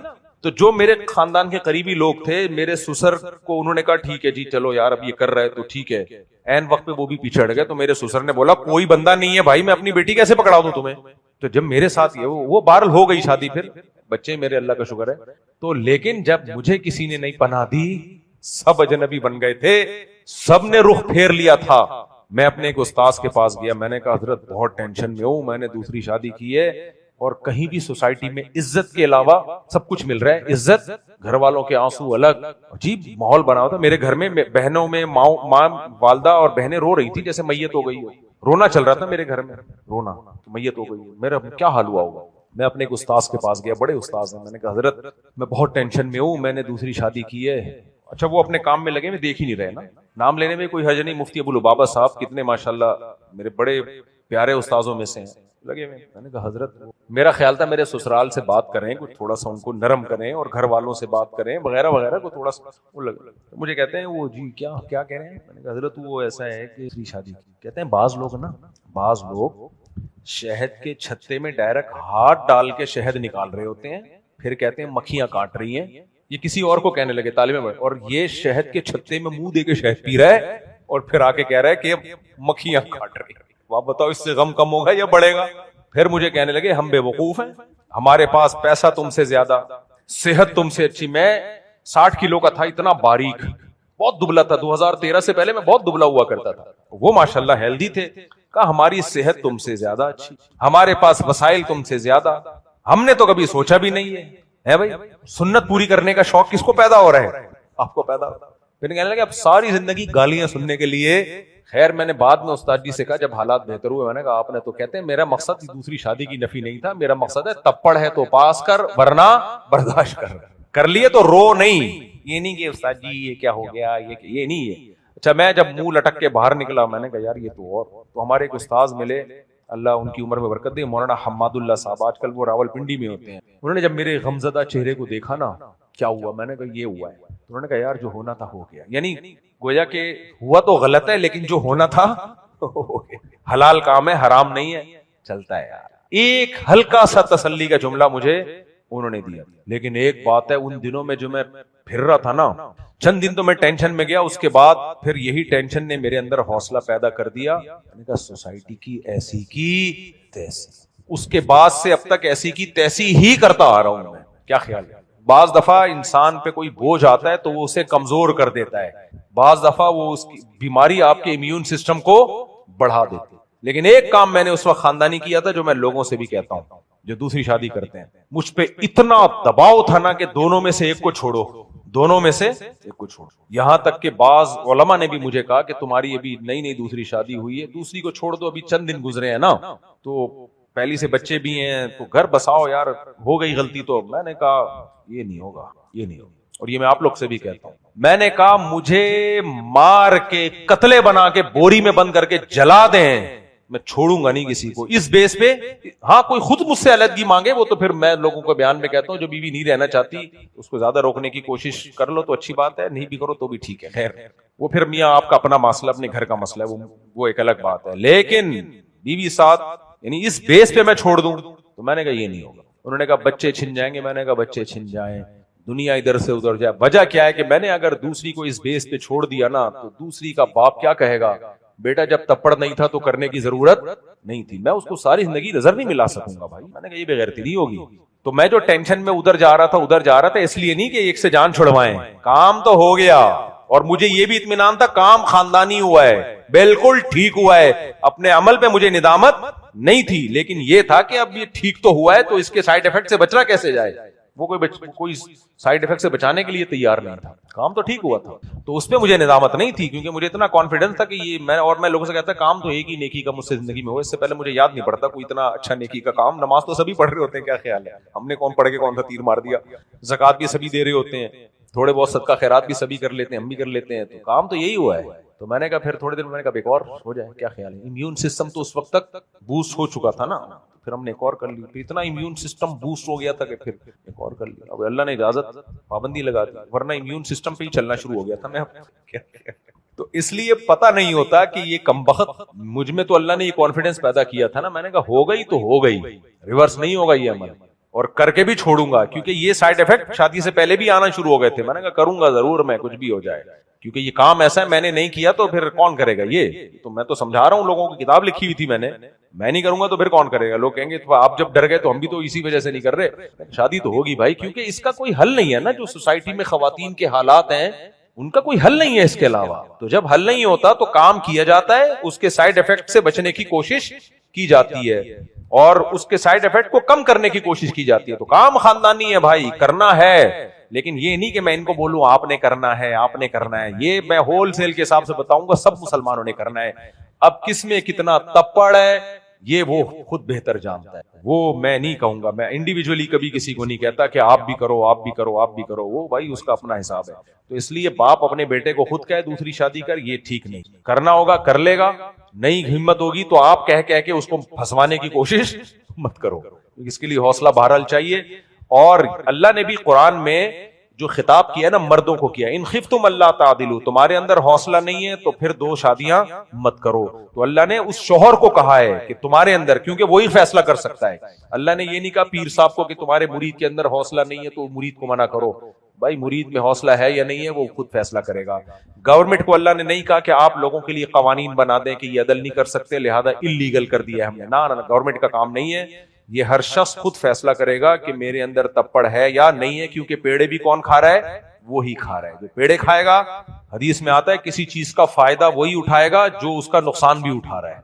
تو جو میرے خاندان کے قریبی لوگ تھے، میرے سسر کو انہوں نے کہا ٹھیک ہے جی چلو یار اب یہ کر رہے تو ٹھیک ہے، عین وقت پہ وہ بھی پیچھے ہٹ گئے، تو میرے سسر نے بولا کوئی بندہ نہیں ہے بھائی، میں اپنی بیٹی کیسے پکڑا دوں تمہیں؟ تو جب میرے ساتھ یہ وہ بہرحال ہو گئی شادی، پھر بچے میرے اللہ کا شکر ہے، تو لیکن جب مجھے کسی نے نہیں پناہ دی، سب اجنبی بن گئے تھے، سب نے رخ پھیر لیا تھا۔ میں اپنے ایک استاذ کے پاس گیا، میں نے کہا حضرت بہت ٹینشن میں ہوں، میں نے دوسری شادی کی ہے اور کہیں بھی سوسائٹی میں عزت کے علاوہ سب کچھ مل رہا ہے، عزت، گھر والوں کے آنسو الگ، عجیب ماحول بنا ہوا تھا میرے گھر میں، بہنوں میں ماں والدہ اور بہنیں رو رہی تھی جیسے میت ہو گئی ہو، رونا چل رہا تھا میرے گھر میں، رونا میت ہو گئی، میرا کیا حال ہوا ہوگا؟ میں اپنے ایک استاذ کے پاس گیا, بڑے استاذ ہیں, میں نے کہا حضرت میں بہت ٹینشن میں ہوں, میں نے دوسری شادی کی ہے. اچھا وہ اپنے کام میں لگے, میں دیکھ ہی نہیں رہے نا, نام لینے میں کوئی حرج نہیں, مفتی ابو لبابہ صاحب کتنے ماشاءاللہ میرے بڑے پیارے استاذوں میں سے ہیں, لگے ہوئے. میں نے کہا حضرت میرا خیال تھا میرے سسرال سے بات کریں, کچھ تھوڑا سا ان کو نرم کریں اور گھر والوں سے بات کریں وغیرہ وغیرہ, کو تھوڑا سا وہ لگا. مجھے کہتے ہیں وہ جی کیا کہہ رہے ہیں؟ میں نے کہا حضرت وہ ایسا ہے کہ دوسری شادی کی. کہتے ہیں بعض لوگ شہد کے چھتے میں ڈائریکٹ ہاتھ ڈال کے شہد نکال رہے ہوتے ہیں, پھر کہتے ہیں مکھیاں کاٹ رہی ہیں. یہ کسی اور کو کہنے لگے طالب علم, اور یہ شہد کے چھتے میں منہ دے کے شہد پی رہا ہے اور پھر آ کے کہہ رہا ہے کہ مکھیاں کاٹ رہی ہیں. آپ بتاؤ اس سے غم کم ہوگا یا بڑھے گا؟ پھر مجھے کہنے لگے ہم بے وقوف ہیں, ہمارے پاس پیسہ تم سے زیادہ, صحت تم سے اچھی. میں 60 کلو کا تھا, اتنا باریک, بہت دبلا تھا. 2013 سے پہلے میں بہت دبلا ہوا کرتا تھا, وہ ماشاءاللہ ہیلدی تھے. کہا ہماری صحت تم سے زیادہ اچھی, ہمارے پاس وسائل تم سے زیادہ, ہم نے تو کبھی سوچا بھی نہیں ہے بھائی سنت پوری کرنے کا شوق کس کو پیدا ہو رہا ہے؟ آپ کو پیدا ہو. پھر کہنے لگے اب ساری زندگی گالیاں سننے کے لیے. خیر میں نے بعد میں استاد جی سے کہا جب حالات بہتر ہوئے, میں نے کہا آپ نے تو کہتے ہیں میرا مقصد دوسری شادی کی نفی نہیں تھا, میرا مقصد ہے تپڑ ہے تو پاس کر ورنہ برداشت کر لیے تو رو نہیں. یہ نہیں کہ استاد جی یہ کیا ہو گیا, یہ نہیں ہے. اچھا میں جب منہ لٹک کے باہر نکلا, میں نے کہا یار یہ تو ہمارے ایک استاذ ملے, اللہ ان کی عمر میں برکت دے, مولانا حماد اللہ صاحب, آج کل وہ راول پنڈی میں ہوتے ہیں. انہوں نے جب میرے غمزدہ چہرے کو دیکھا نا, کیا ہوا؟ میں نے کہا یہ ہوا ہے. انہوں نے کہا یار جو ہونا تھا ہو گیا, یعنی گویا کہ ہوا تو غلط ہے لیکن جو ہونا تھا حلال کام ہے, حرام نہیں ہے, چلتا ہے یار. ایک ہلکا سا تسلی کا جملہ مجھے انہوں نے دیا. لیکن ایک بات ہے, ان دنوں میں جو میں پھر رہا تھا نا, چند دن تو میں ٹینشن میں گیا, اس کے بعد پھر یہی ٹینشن نے میرے اندر حوصلہ پیدا کر دیا. میں نے کہا سوسائٹی کی ایسی کی تیسی, اس کے بعد سے اب تک ایسی کی تیسی ہی کرتا آ رہا ہوں میں. کیا خیال ہے؟ بعض دفعہ انسان پہ کوئی بوجھ آتا ہے تو وہ اسے کمزور کر دیتا ہے, بعض دفعہ وہ اس کی بیماری آپ کے امیون سسٹم کو بڑھا دیتی. لیکن ایک کام میں نے اس وقت خاندانی کیا تھا جو میں لوگوں سے بھی کہتا ہوں جو دوسری شادی کرتے ہیں, مجھ پہ اتنا دباؤ تھا نا کہ دونوں میں سے ایک کو چھوڑو, دونوں میں سے ایک کو چھوڑو. یہاں تک کہ بعض علماء نے بھی مجھے کہا کہ تمہاری ابھی نئی دوسری شادی ہوئی ہے, دوسری کو چھوڑ دو, ابھی چند دن گزرے ہیں نا, تو پہلی سے بچے بھی ہیں تو گھر بساؤ یار, ہو گئی غلطی تو. میں نے کہا یہ نہیں ہوگا, یہ نہیں ہوگا. اور یہ میں آپ لوگ سے بھی کہتا ہوں, میں نے کہا مجھے مار کے قتلے بنا کے بوری میں بند کر کے جلا دیں, میں چھوڑوں گا نہیں کسی کو اس بیس پہ. ہاں کوئی خود مجھ سے علیحدگی مانگے وہ تو پھر میں لوگوں کو بیان میں کہتا ہوں جو بیوی نہیں رہنا چاہتی اس کو زیادہ روکنے کی کوشش کر لو تو اچھی بات ہے, نہیں بھی کرو تو بھی ٹھیک ہے. خیر وہ پھر میاں آپ کا اپنا مسئلہ, اپنے گھر کا مسئلہ ہے, وہ ایک الگ بات ہے. لیکن بیوی ساتھ یعنی اس بیس پہ میں چھوڑ دوں تو میں نے کہا یہ نہیں ہوگا. انہوں نے کہا بچے چھن جائیں گے. میں نے کہا بچے چھن جائیں, دنیا ادھر سے ادھر جائے. وجہ کیا ہے کہ میں نے اگر دوسری کو اس بیس پہ چھوڑ دیا نا تو دوسری کا باپ کیا کہے گا, بیٹا جب تپڑ نہیں تھا تو کرنے کی ضرورت نہیں تھی. میں اس کو ساری زندگی نظر نہیں ملا سکوں گا بھائی. میں نے کہا یہ بغیرتی نہیں ہوگی. تو میں جو ٹینشن میں ادھر جا رہا تھا اس لیے نہیں کہ ایک سے جان چھڑوائیں, کام تو ہو گیا اور مجھے یہ بھی اطمینان تھا کام خاندانی ہوا ہے, بالکل ٹھیک ہوا ہے. اپنے عمل پہ مجھے ندامت نہیں تھی, لیکن یہ تھا کہ اب یہ ٹھیک تو ہوا ہے تو اس کے سائیڈ ایفیکٹ سے بچنا کیسے جائے. وہ کوئی سائیڈ ایفیکٹ سے بچانے کے لیے تیار نہیں تھا, کام تو ٹھیک ہوا تھا. تو اس پہ مجھے ندامت نہیں تھی کیونکہ مجھے اتنا کانفیڈنس تھا کہ یہ میں لوگوں سے کہتا کام تو ایک ہی نیکی کا مجھ سے زندگی میں ہوا. اس سے پہلے مجھے یاد نہیں پڑتا کوئی اتنا اچھا نیکی کا کام. نماز تو سبھی پڑھ رہے ہوتے ہیں, کیا خیال ہے ہم نے کون پڑھ کے کون سا تیر مار دیا. زکات بھی سبھی دے رہے ہوتے ہیں, تھوڑے بہت صدقہ خیرات بھی سبھی کر لیتے ہیں, ہم بھی کر لیتے ہیں. تو کام تو یہی ہوا ہے. تو میں نے کہا پھر تھوڑے دن میں نے کہا ایک اور ہو جائے, کیا خیال ہے. امیون سسٹم تو اس وقت تک بوسٹ ہو چکا تھا نا, پھر ہم نے ایک اور کر لی. پھر اتنا امیون سسٹم بوسٹ ہو گیا تھا کہ پھر ایک اور کر لی. اب اللہ نے اجازت پابندی لگا دی, ورنہ امیون سسٹم پہ ہی چلنا شروع ہو گیا تھا. میں تو اس لیے پتہ نہیں ہوتا کہ یہ کمبخت مجھ میں تو اللہ نے یہ کانفیڈنس پیدا کیا تھا نا. میں نے کہا ہو گئی تو ہو گئی, ریورس نہیں ہوگا یہ عمل, اور کر کے بھی چھوڑوں گا کیونکہ یہ سائیڈ ایفیکٹ شادی سے پہلے بھی آنا شروع ہو گئے تھے. میں نے کہا کروں گا ضرور میں, کچھ بھی ہو جائے, کیونکہ یہ کام ایسا ہے میں نے نہیں کیا تو پھر کون کرے گا. یہ تو میں تو سمجھا رہا ہوں لوگوں کی, کتاب لکھی ہوئی تھی میں نے نہیں کروں گا تو پھر کون کرے گا. لوگ کہیں گے تو آپ جب ڈر گئے تو ہم بھی تو اسی وجہ سے نہیں کر رہے. شادی تو ہوگی بھائی, کیونکہ اس کا کوئی حل نہیں ہے نا. جو سوسائٹی میں خواتین کے حالات ہیں ان کا کوئی حل نہیں ہے اس کے علاوہ. تو جب حل نہیں ہوتا تو کام کیا جاتا ہے, اس کے سائیڈ ایفیکٹ سے بچنے کی کوشش کی جاتی ہے اور اس کے سائیڈ ایفیکٹ کو کم کرنے کی کوشش کی جاتی ہے. تو کام خاندانی ہے بھائی, کرنا ہے, لیکن یہ نہیں کہ میں ان کو بولوں آپ نے کرنا ہے, آپ نے کرنا ہے. یہ میں ہول سیل کے حساب سے بتاؤں گا, سب مسلمانوں نے کرنا ہے. اب کس میں کتنا تپڑ ہے, یہ وہ خود بہتر جانتا ہے. وہ میں نہیں کہوں گا, میں انڈیویجولی کبھی کسی کو نہیں کہتا کہ آپ بھی کرو آپ بھی کرو آپ بھی کرو, وہ بھائی اس کا اپنا حساب ہے. تو اس لیے باپ اپنے بیٹے کو خود کہے دوسری شادی کر, یہ ٹھیک نہیں. کرنا ہوگا کر لے گا, نہیں ہمت ہوگی تو آپ کہہ کے اس کو پھنسوانے کی کوشش مت کرو. اس کے لیے حوصلہ بہرحال چاہیے. اور اللہ نے بھی قرآن میں جو خطاب کیا نا مردوں کو کیا, ان خفتم اللہ تعدلوا, تمہارے اندر حوصلہ نہیں ہے تو پھر 2 شادیاں مت کرو. تو اللہ نے اس شوہر کو کہا ہے کہ تمہارے اندر, کیونکہ وہی فیصلہ کر سکتا ہے. اللہ نے یہ نہیں کہا پیر صاحب کو کہ تمہارے مرید کے اندر حوصلہ نہیں ہے تو مرید کو منع کرو. بھائی مرید میں حوصلہ ہے یا نہیں ہے وہ خود فیصلہ کرے گا. گورنمنٹ کو اللہ نے نہیں کہا کہ آپ لوگوں کے لیے قوانین بنا دیں کہ یہ عدل نہیں کر سکتے لہذا اللیگل کر دیا ہے ہم نے. نہ, گورنمنٹ کا کام نہیں ہے. یہ ہر شخص خود فیصلہ کرے گا کہ میرے اندر تپڑ ہے یا نہیں ہے, کیونکہ پیڑے بھی کون کھا رہا ہے, وہی کھا رہا ہے جو پیڑے کھائے گا. حدیث میں آتا ہے کسی چیز کا فائدہ وہی اٹھائے گا جو اس کا نقصان بھی اٹھا رہا ہے.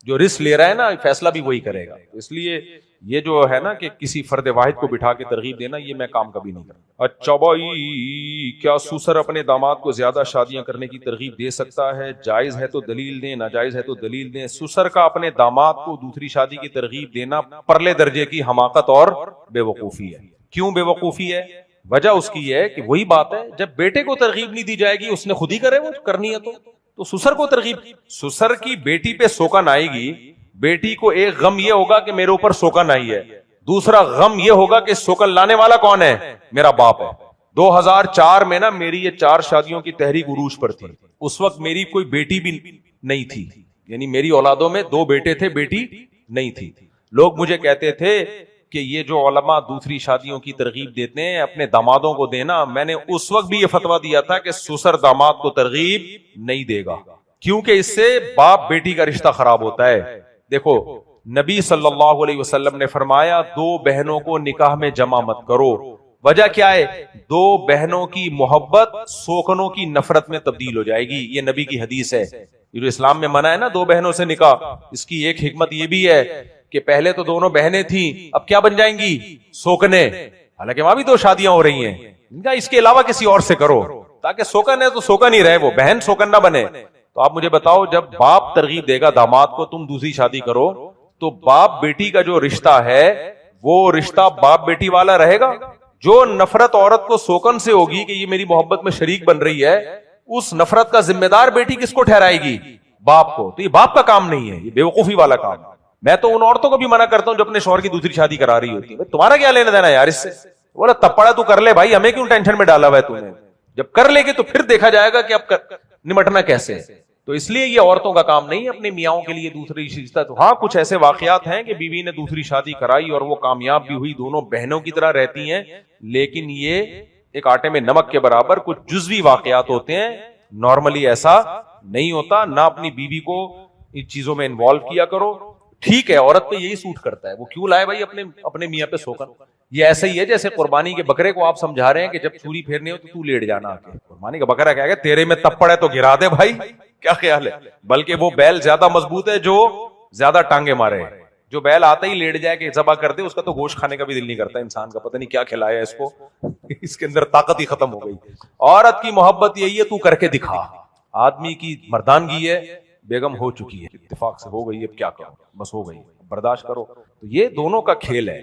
جو رسک لے رہا ہے نا فیصلہ بھی وہی کرے گا. اس لیے یہ جو ہے نا کہ کسی فرد واحد کو بٹھا کے ترغیب دینا, یہ میں کام کبھی نہیں کرتا. اچھا بھائی, کیا سسر اپنے داماد کو زیادہ شادیاں کرنے کی ترغیب دے سکتا ہے؟ جائز ہے تو دلیل دیں, ناجائز ہے تو دلیل دیں. سسر کا اپنے داماد کو دوسری شادی کی ترغیب دینا پرلے درجے کی حماقت اور بے وقوفی ہے. کیوں بے وقوفی ہے؟ وجہ اس کی ہے کہ وہی بات ہے, جب بیٹے کو ترغیب نہیں دی جائے گی اس نے خود ہی کرے, وہ کرنی ہے تو سسر کو ترغیب. سسر کی بیٹی پہ سوکن آئے گی, بیٹی کو ایک غم یہ ہوگا کہ میرے اوپر سوکن آئی ہے, دوسرا غم یہ ہوگا کہ سوکن لانے والا کون ہے, میرا باپ ہے. 2004 میں نا میری یہ 4 شادیوں کی تحریک عروج پر تھی. اس وقت میری کوئی بیٹی بھی نہیں تھی, یعنی میری اولادوں میں 2 بیٹے تھے, بیٹی نہیں تھی. لوگ مجھے کہتے تھے کہ یہ جو علماء دوسری شادیوں کی ترغیب دیتے ہیں اپنے دامادوں کو دینا. میں نے اس وقت بھی یہ فتویٰ دیا تھا کہ سسر داماد کو ترغیب نہیں دے گا, کیونکہ اس سے باپ بیٹی کا رشتہ خراب ہوتا ہے. دیکھو نبی صلی اللہ علیہ وسلم نے فرمایا 2 بہنوں کو نکاح میں جمع مت کرو. وجہ کیا ہے؟ 2 بہنوں کی محبت سوکنوں کی نفرت میں تبدیل ہو جائے گی. یہ نبی کی حدیث ہے. یہ جو اسلام میں منع ہے نا 2 بہنوں سے نکاح, اس کی ایک حکمت یہ بھی ہے کہ پہلے تو دونوں بہنیں تھیں, اب کیا بن جائیں گی؟ سوکنے. حالانکہ وہاں بھی 2 شادیاں ہو رہی ہیں, ان کا اس کے علاوہ کسی اور سے کرو تاکہ سوکن ہے تو سوکن ہی رہے, وہ بہن سوکن نہ بنے. تو آپ مجھے بتاؤ, جب باپ ترغیب دے گا داماد کو تم دوسری شادی کرو, تو باپ بیٹی کا جو رشتہ ہے وہ رشتہ باپ بیٹی والا رہے گا. جو نفرت عورت کو سوکن سے ہوگی کہ یہ میری محبت میں شریک بن رہی ہے, اس نفرت کا ذمہ دار بیٹی کس کو ٹھہرائے گی؟ باپ کو. تو یہ باپ کا کام نہیں ہے, یہ بے وقوفی والا کام ہے. میں تو ان عورتوں کو بھی منع کرتا ہوں جو اپنے شوہر کی دوسری شادی کرا رہی ہوتی ہے. تمہارا کیا لینا دینا یار اس سے؟ بولا تپڑا تو کر لے بھائی, ہمیں کیوں ٹینشن میں ڈالا ہوا ہے تو نے؟ جب کر لے گے تو پھر دیکھا جائے گا کہ اب نمٹنا کیسے ہے. تو اس لیے یہ عورتوں کا کام نہیں ہے اپنے میاں کے لیے دوسری رشتہ. تو ہاں کچھ ایسے واقعات ہیں کہ بیوی نے دوسری شادی کرائی اور وہ کامیاب بھی ہوئی, دونوں بہنوں کی طرح رہتی ہیں, لیکن یہ ایک آٹے میں نمک کے برابر کچھ جزوی واقعات ہوتے ہیں. نارملی ایسا نہیں ہوتا. نہ اپنی بیوی کو ان چیزوں میں انوالو کیا کرو. ٹھیک ہے عورت پہ یہی سوٹ کرتا ہے, وہ کیوں لائے بھائی اپنے میاں پہ سوکن. یہ ایسا ہی ہے جیسے قربانی کے بکرے کو آپ سمجھا رہے ہیں کہ جب چوری پھیرنی ہو تو لیٹ جانا آکے. قربانی کا بکرا کیا ہے, تیرے میں تپڑ ہے تو گرا دے بھائی, کیا خیال ہے؟ بلکہ وہ بیل زیادہ مضبوط ہے جو زیادہ ٹانگے مارے. جو بیل آتا ہی لیٹ جائے کہ ذبح کر دے, اس کا تو گوشت کھانے کا بھی دل نہیں کرتا انسان کا. پتہ نہیں کیا کھلایا اس کو, اس کے اندر طاقت ہی ختم ہو گئی. عورت کی محبت یہی ہے, تو کر کے دکھا. آدمی کی مردانگی ہے, بیگم ہو چکی ہے, اتفاق سے ہو گئی, اب کیا کرو, بس ہو گئی, برداشت کرو. تو یہ دونوں کا کھیل ہے.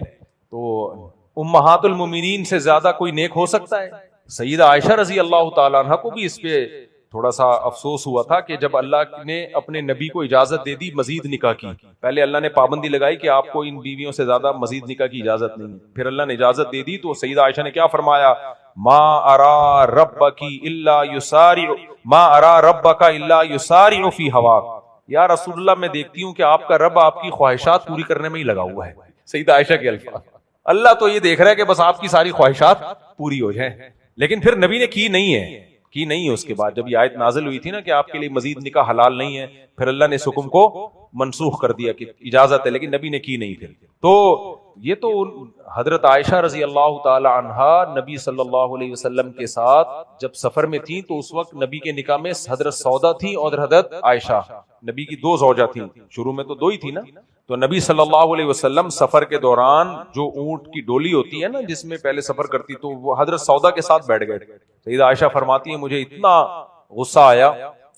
تو امہات المومنین سے زیادہ کوئی نیک ہو سکتا ہے؟ سیدہ عائشہ رضی اللہ تعالیٰ عنہ کو بھی اس پہ تھوڑا سا افسوس ہوا تھا کہ جب اللہ نے اپنے نبی کو اجازت دے دی مزید نکاح کی, پہلے اللہ نے پابندی لگائی کہ آپ کو ان بیویوں سے زیادہ مزید نکاح کی اجازت نہیں, پھر اللہ نے اجازت دے دی, تو سیدہ عائشہ نے کیا فرمایا؟ ما ارا ربک الا یسارع ما ارا ربک الا یسارع فی ہواک. یا رسول اللہ میں دیکھتی ہوں کہ آپ کا رب آپ کی خواہشات پوری کرنے میں ہی لگا ہوا ہے. سیدہ عائشہ کے الفاظ. اللہ تو یہ دیکھ رہا ہے کہ بس آپ کی ساری خواہشات پوری ہو جائیں, لیکن پھر نبی نے کی نہیں ہے. اس کے بعد جب یہ آیت نازل ہوئی تھی نا کہ آپ کے لیے مزید نکاح حلال نہیں ہے, پھر اللہ نے اس حکم کو منسوخ کر دیا کہ اجازت ہے, لیکن نبی نے کی نہیں. پھر تو یہ تو حضرت عائشہ رضی اللہ تعالی عنہا نبی صلی اللہ علیہ وسلم کے ساتھ جب سفر میں تھیں, تو اس وقت نبی کے نکاح میں حضرت سودا تھی اور حضرت عائشہ, نبی کی 2 زوجہ تھیں. شروع میں تو 2 ہی تھی نا. تو نبی صلی اللہ علیہ وسلم سفر کے دوران جو اونٹ کی ڈولی ہوتی ہے نا جس میں پہلے سفر کرتی, تو وہ حضرت سودا کے ساتھ بیٹھ گئے. سیدہ عائشہ فرماتی ہیں مجھے اتنا غصہ آیا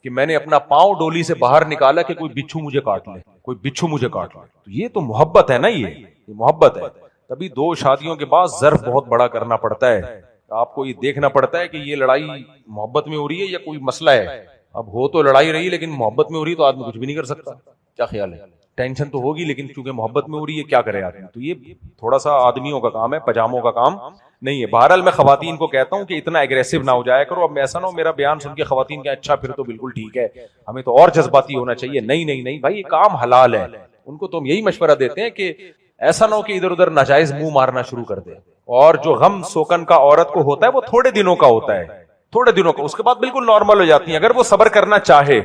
کہ میں نے اپنا پاؤں ڈولی سے باہر نکالا کہ کوئی بچھو مجھے کاٹ لے، کوئی بچھو مجھے کاٹ لے. تو یہ تو محبت ہے نا، یہ محبت ہے. تبھی 2 شادیوں کے بعد ظرف بہت بڑا کرنا پڑتا ہے. آپ کو یہ دیکھنا پڑتا ہے کہ یہ لڑائی محبت میں ہو رہی ہے یا کوئی مسئلہ ہے. اب ہو تو لڑائی رہی لیکن محبت میں ہو رہی تو آدمی کچھ بھی نہیں کر سکتا. کیا خیال ہے؟ ٹینشن تو ہوگی لیکن چونکہ محبت میں ہو رہی ہے کیا کرے آدمی. تو یہ تھوڑا سا آدمیوں کا کام ہے، پجاموں کا کام نہیں ہے. بہرحال میں خواتین کو کہتا ہوں کہ اتنا ایگریسو نہ ہو جایا کرو. اب ایسا نہ ہو میرا بیان سن کے خواتین کہ اچھا پھر تو بالکل ٹھیک ہے، ہمیں تو اور جذباتی ہونا چاہیے. نہیں نہیں نہیں بھائی، یہ کام حلال ہے. ان کو تو ہم یہی مشورہ دیتے ہیں کہ ایسا نہ ہو کہ ادھر ادھر ناجائز منہ مارنا شروع کر دے. اور جو غم سوکن کا عورت کو ہوتا ہے وہ تھوڑے دنوں کا ہوتا ہے، تھوڑے دنوں کا، اس کے بعد بالکل نارمل ہو جاتی ہیں اگر وہ صبر کرنا چاہے.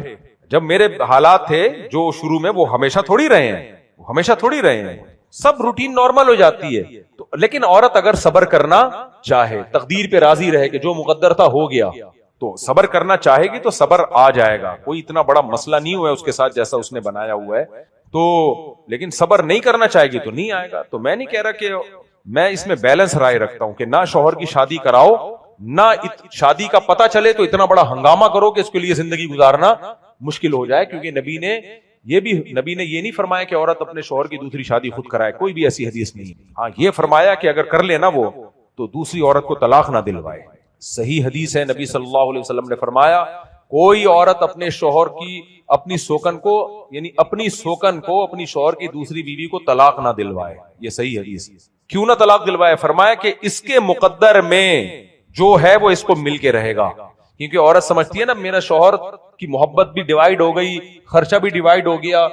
جب میرے حالات تھے جو شروع میں، وہ ہمیشہ تھوڑی رہے ہیں، ہمیشہ تھوڑی رہے ہیں، سب روٹین نارمل ہو جاتی ہے. تو لیکن عورت اگر صبر کرنا چاہے، تقدیر پہ راضی رہے کہ جو مقدر تھا ہو گیا، تو صبر کرنا چاہے گی تو صبر آ جائے گا. کوئی اتنا بڑا مسئلہ نہیں ہوا ہے اس کے ساتھ جیسا اس نے بنایا ہوا ہے تو، لیکن صبر نہیں کرنا چاہے گی تو نہیں آئے گا. تو میں نہیں کہہ رہا کہ میں اس میں بیلنس رائے رکھتا ہوں کہ نہ شوہر کی شادی کراؤ، نہ شادی کا پتہ چلے تو اتنا بڑا ہنگامہ کرو کہ اس کے لیے زندگی گزارنا مشکل ہو جائے. کیونکہ نبی نے یہ نہیں فرمایا کہ عورت اپنے شوہر کی دوسری شادی خود کرائے، کوئی بھی ایسی حدیث نہیں. ہاں یہ فرمایا کہ اگر کر لے نا وہ تو دوسری عورت کو طلاق نہ دلوائے. صحیح حدیث ہے، نبی صلی اللہ علیہ وسلم نے فرمایا کوئی عورت اپنے شوہر کی اپنی سوکن کو، یعنی اپنی سوکن کو اپنی شوہر کی دوسری بیوی کو طلاق نہ دلوائے. یہ صحیح حدیث. کیوں نہ طلاق دلوائے؟ فرمایا کہ اس کے مقدر میں جو ہے وہ اس کو مل کے رہے گا. کیونکہ عورت سمجھتی ہے نا میرا شوہر کی محبت بھی ڈیوائیڈ ہو گئی، خرچہ بھی ڈیوائیڈ ہو گیا.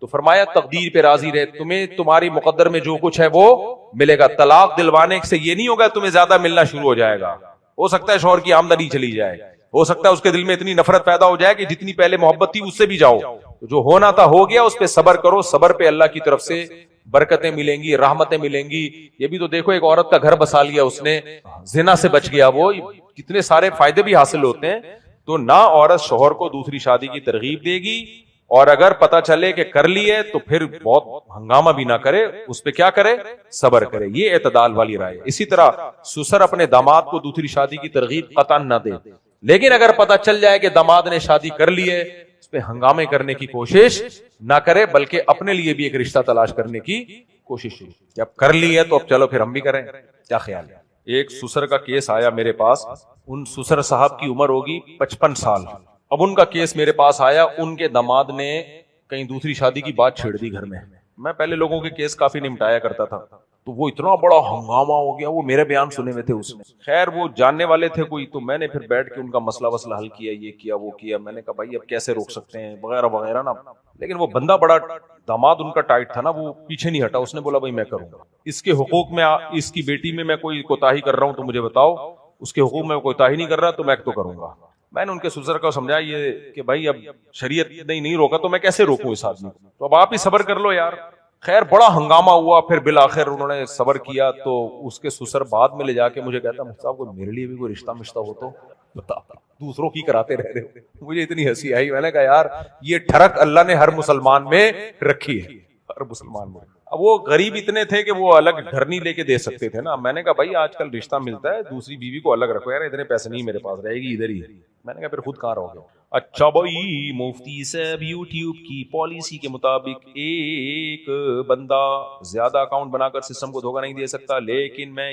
تو فرمایا تقدیر پہ راضی رہے، تمہیں تمہاری مقدر میں جو کچھ ہے وہ ملے گا. طلاق دلوانے سے یہ نہیں ہوگا تمہیں زیادہ ملنا شروع ہو جائے گا. ہو سکتا ہے شوہر کی آمدنی چلی جائے، ہو سکتا ہے اس کے دل میں اتنی نفرت پیدا ہو جائے کہ جتنی پہلے محبت تھی اس سے بھی جاؤ. جو ہونا تھا ہو گیا، اس پہ صبر کرو. صبر پہ اللہ کی طرف سے برکتیں ملیں گی، رحمتیں ملیں گی. یہ بھی تو دیکھو ایک عورت کا گھر بسا لیا اس نے، زنا سے بچ گیا، وہ کتنے سارے فائدے بھی حاصل ہوتے ہیں. تو نہ عورت شوہر کو دوسری شادی کی ترغیب دے گی، اور اگر پتہ چلے کہ کر لی ہے تو پھر بہت ہنگامہ بھی نہ کرے، اس پہ کیا کرے؟ صبر کرے. یہ اعتدال والی رائے. اسی طرح سسر اپنے داماد کو دوسری شادی کی ترغیب قطعاً نہ دے، لیکن اگر پتہ چل جائے کہ داماد نے شادی کر لی ہے اس پہ ہنگامے کرنے کی کوشش نہ کرے، بلکہ اپنے لیے بھی ایک رشتہ تلاش کرنے کی کوشش کرے. جب کر لی ہے تو اب چلو پھر ہم بھی کریں. کیا خیال ہے؟ ایک سسر کا کیس آیا میرے پاس. ان سسر صاحب کی عمر ہوگی 55 سال. اب ان کا کیس میرے پاس آیا، ان کے داماد نے کہیں دوسری شادی کی بات چھیڑ دی گھر میں. میں پہلے لوگوں کے کیس کافی نمٹایا کرتا تھا، تو وہ اتنا بڑا ہنگامہ ہو گیا. وہ میرے بیان سنے ہوئے تھے اس میں، خیر وہ جاننے والے تھے کوئی، تو میں نے پھر بیٹھ کے ان کا مسئلہ حل کیا، یہ کیا وہ کیا. میں نے کہا بھائی اب کیسے روک سکتے ہیں وغیرہ وغیرہ نا. لیکن وہ بندہ بڑا داماد ان کا ٹائٹ تھا نا، وہ پیچھے نہیں ہٹا. اس نے بولا بھائی میں کروں گا، اس کے حقوق میں اس کی بیٹی میں کوئی کوتاہی کر رہا ہوں تو مجھے بتاؤ، اس کے حقوق میں کوتاہی نہیں کر رہا تو میں تو کروں گا. میں نے ان کے سسر کو سمجھایا یہ کہ بھائی اب شریعت نے نہیں روکا تو میں کیسے روکوں اس آدمی کو، تو اب آپ ہی صبر کر لو یار. خیر بڑا ہنگامہ ہوا. پھر بالآخر انہوں نے صبر کیا. تو اس کے سسر بعد میں لے جا کے مجھے کہتا مفتی صاحب کو میرے لیے بھی کوئی رشتہ مشتہ ہو تو بتا، دوسروں کی کراتے رہ رہے ہو. مجھے اتنی ہنسی آئی. میں نے کہا یار یہ ٹھڑک اللہ نے ہر مسلمان میں رکھی ہے، ہر مسلمان میں. اب وہ غریب اتنے تھے کہ وہ الگ گھر نہیں لے کے دے سکتے تھے نا. میں نے کہا بھائی آج کل رشتہ ملتا ہے دوسری بیوی کو الگ رکھو. یار اتنے پیسے نہیں میرے پاس، رہے گی ادھر ہی. میں نے کہا پھر خود کہاں رہو گے. اچھا بھائی مفتی صاحب یوٹیوب کی پالیسی کے مطابق ایک بندہ زیادہ اکاؤنٹ بنا کر سسٹم کو دھوکہ نہیں دے سکتا، لیکن میں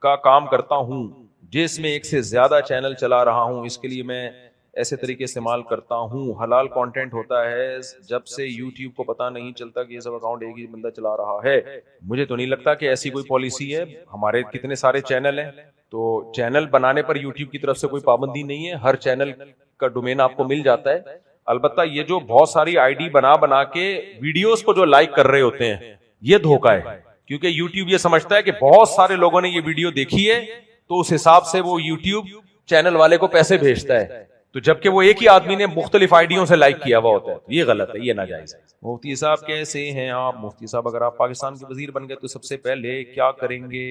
کا کام کرتا ہوں جس میں ایک سے زیادہ چینل چلا رہا ہوں. اس کے لیے میں ایسے طریقے استعمال کرتا ہوں. حلال کانٹینٹ ہوتا ہے. جب سے یوٹیوب کو پتا نہیں چلتا کہ یہ سب اکاؤنٹ ایک ہی بندہ چلا رہا ہے. مجھے تو نہیں لگتا کہ ایسی کوئی پالیسی ہے. ہمارے کتنے سارے چینل ہیں، تو چینل بنانے پر یوٹیوب کی طرف سے کوئی پابندی نہیں ہے. ہر چینل کا ڈومین آپ کو مل جاتا ہے. البتہ یہ جو بہت ساری آئی ڈی بنا کے ویڈیوز کو جو لائک کر رہے ہوتے ہیں یہ دھوکہ ہے. کیونکہ یوٹیوب یہ سمجھتا ہے کہ بہت سارے لوگوں نے یہ ویڈیو دیکھی ہے تو اس حساب سے وہ یوٹیوب چینل والے کو پیسے بھیجتا ہے. تو جبکہ وہ ایک ہی آدمی نے مختلف آئیڈیوں سے لائک کیا ہوا ہوتا ہے. یہ غلط ہے، یہ ناجائز ہے. مفتی صاحب کیسے ہیں آپ؟ مفتی صاحب اگر آپ پاکستان کے وزیر بن گئے تو سب سے پہلے کیا کریں گے؟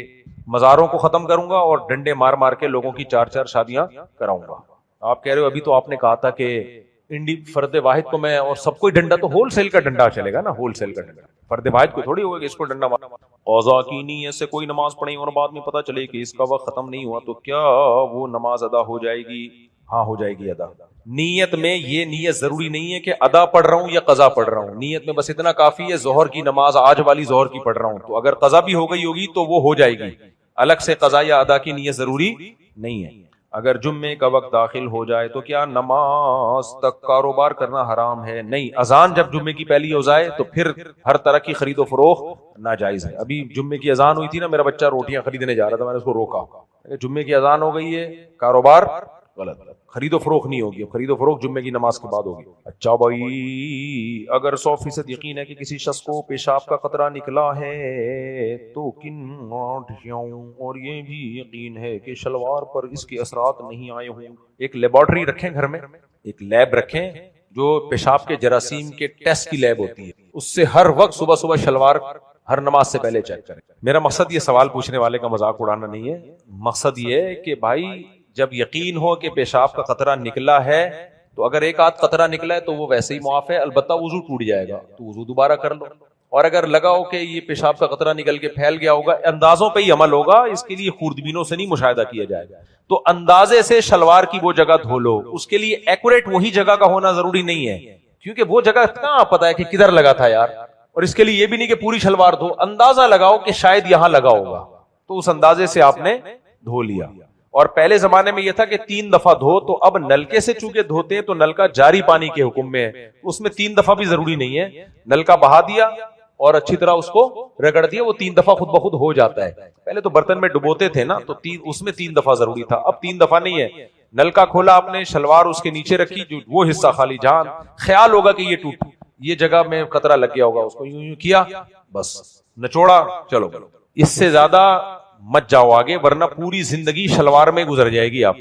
مزاروں کو ختم کروں گا اور ڈنڈے مار مار کے لوگوں کی 4 شادیاں کراؤں گا. آپ کہہ رہے ہو ابھی تو آپ نے کہا تھا کہ فرد واحد کو میں، اور سب کو ڈنڈا تو ہول سیل کا ڈنڈا چلے گا نا، ہول سیل کا ڈنڈا. فرد واحد کو تھوڑی ہوگا کہ اس کو ڈنڈا مارنا. قضا کی نیت سے کوئی نماز پڑھی اور بعد میں پتہ چلے کہ اس کا وقت ختم نہیں ہوا تو کیا وہ نماز ادا ہو جائے گی؟ ہاں ہو جائے گی ادا. نیت میں یہ نیت ضروری نہیں ہے کہ ادا پڑھ رہا ہوں یا قضا پڑھ رہا ہوں, نیت میں بس اتنا کافی ہے ظہر کی نماز آج والی ظہر کی پڑھ رہا ہوں, تو اگر قضا بھی ہو گئی ہوگی تو وہ ہو جائے گی, الگ سے قضا یا ادا کی نیت ضروری نہیں ہے. اگر جمعے کا وقت داخل ہو جائے تو کیا نماز تک کاروبار کرنا حرام ہے؟ نہیں, اذان جب جمعے کی پہلی ہو جائے تو پھر ہر طرح کی خرید و فروخت ناجائز ہے. ابھی جمعے کی اذان ہوئی تھی نا, میرا بچہ روٹیاں خریدنے جا رہا تھا, میں نے اس کو روکا, جمعے کی اذان ہو گئی ہے, کاروبار غلط, خرید و فروخت نہیں ہوگی, خرید و فروخت جمعے کی نماز کے بعد ہوگی. اچھا بھائی, اگر 100% یقین ہے کہ کسی شخص کو پیشاب کا قطرہ نکلا ہے تو کن اور یہ بھی یقین ہے کہ شلوار پر اس کے اثرات نہیں آئے ہوں, ایک لیبارٹری رکھیں گھر میں, ایک لیب رکھیں جو پیشاب کے جراثیم کے ٹیسٹ کی لیب ہوتی ہے, اس سے ہر وقت صبح صبح شلوار ہر نماز سے پہلے چیک کریں. میرا مقصد یہ سوال پوچھنے والے کا مذاق اڑانا نہیں ہے, مقصد یہ ہے کہ بھائی جب یقین ہو کہ پیشاب کا قطرہ نکلا ہے تو اگر ایک آدھ قطرہ نکلا ہے تو وہ ویسے ہی معاف ہے, البتہ وضو ٹوٹ جائے گا تو وضو دوبارہ کر لو. اور اگر لگا ہو کہ یہ پیشاب کا قطرہ نکل کے پھیل گیا ہوگا, اندازوں پہ ہی عمل ہوگا, اس کے لیے خوردبینوں سے نہیں مشاہدہ کیا جائے گا, تو اندازے سے شلوار کی وہ جگہ دھو لو. اس کے لیے ایکوریٹ وہی جگہ کا ہونا ضروری نہیں ہے, کیونکہ وہ جگہ کہاں پتا ہے کہ کدھر لگا تھا یار, اور اس کے لیے یہ بھی نہیں کہ پوری شلوار دھو, اندازہ لگاؤ کہ شاید یہاں لگا ہوگا, تو اس اندازے سے آپ نے دھو لیا. اور پہلے زمانے میں یہ تھا کہ 3 دفعہ دھو, تو اب نلکے سے چونکہ دھوتے ہیں تو نلکا جاری پانی کے حکم میں ہے, اس میں 3 دفعہ بھی ضروری نہیں ہے, نلکا بہا دیا اور اچھی طرح اس کو رگڑ دیا, وہ 3 دفعہ خود بخود ہو جاتا ہے. پہلے تو برتن میں ڈبوتے تھے نا, تو اس میں 3 دفعہ ضروری تھا, اب 3 دفعہ نہیں ہے. نلکا کھولا آپ نے, شلوار اس کے نیچے رکھی, جو وہ حصہ خالی جہاں خیال ہوگا کہ یہ ٹوٹ, یہ جگہ میں قطرہ لگ گیا ہوگا, اس کو یوں یوں کیا, بس نچوڑا, چلو. اس سے زیادہ مت جاؤ آگے, ورنہ پوری زندگی شلوار میں گزر جائے گی آپ.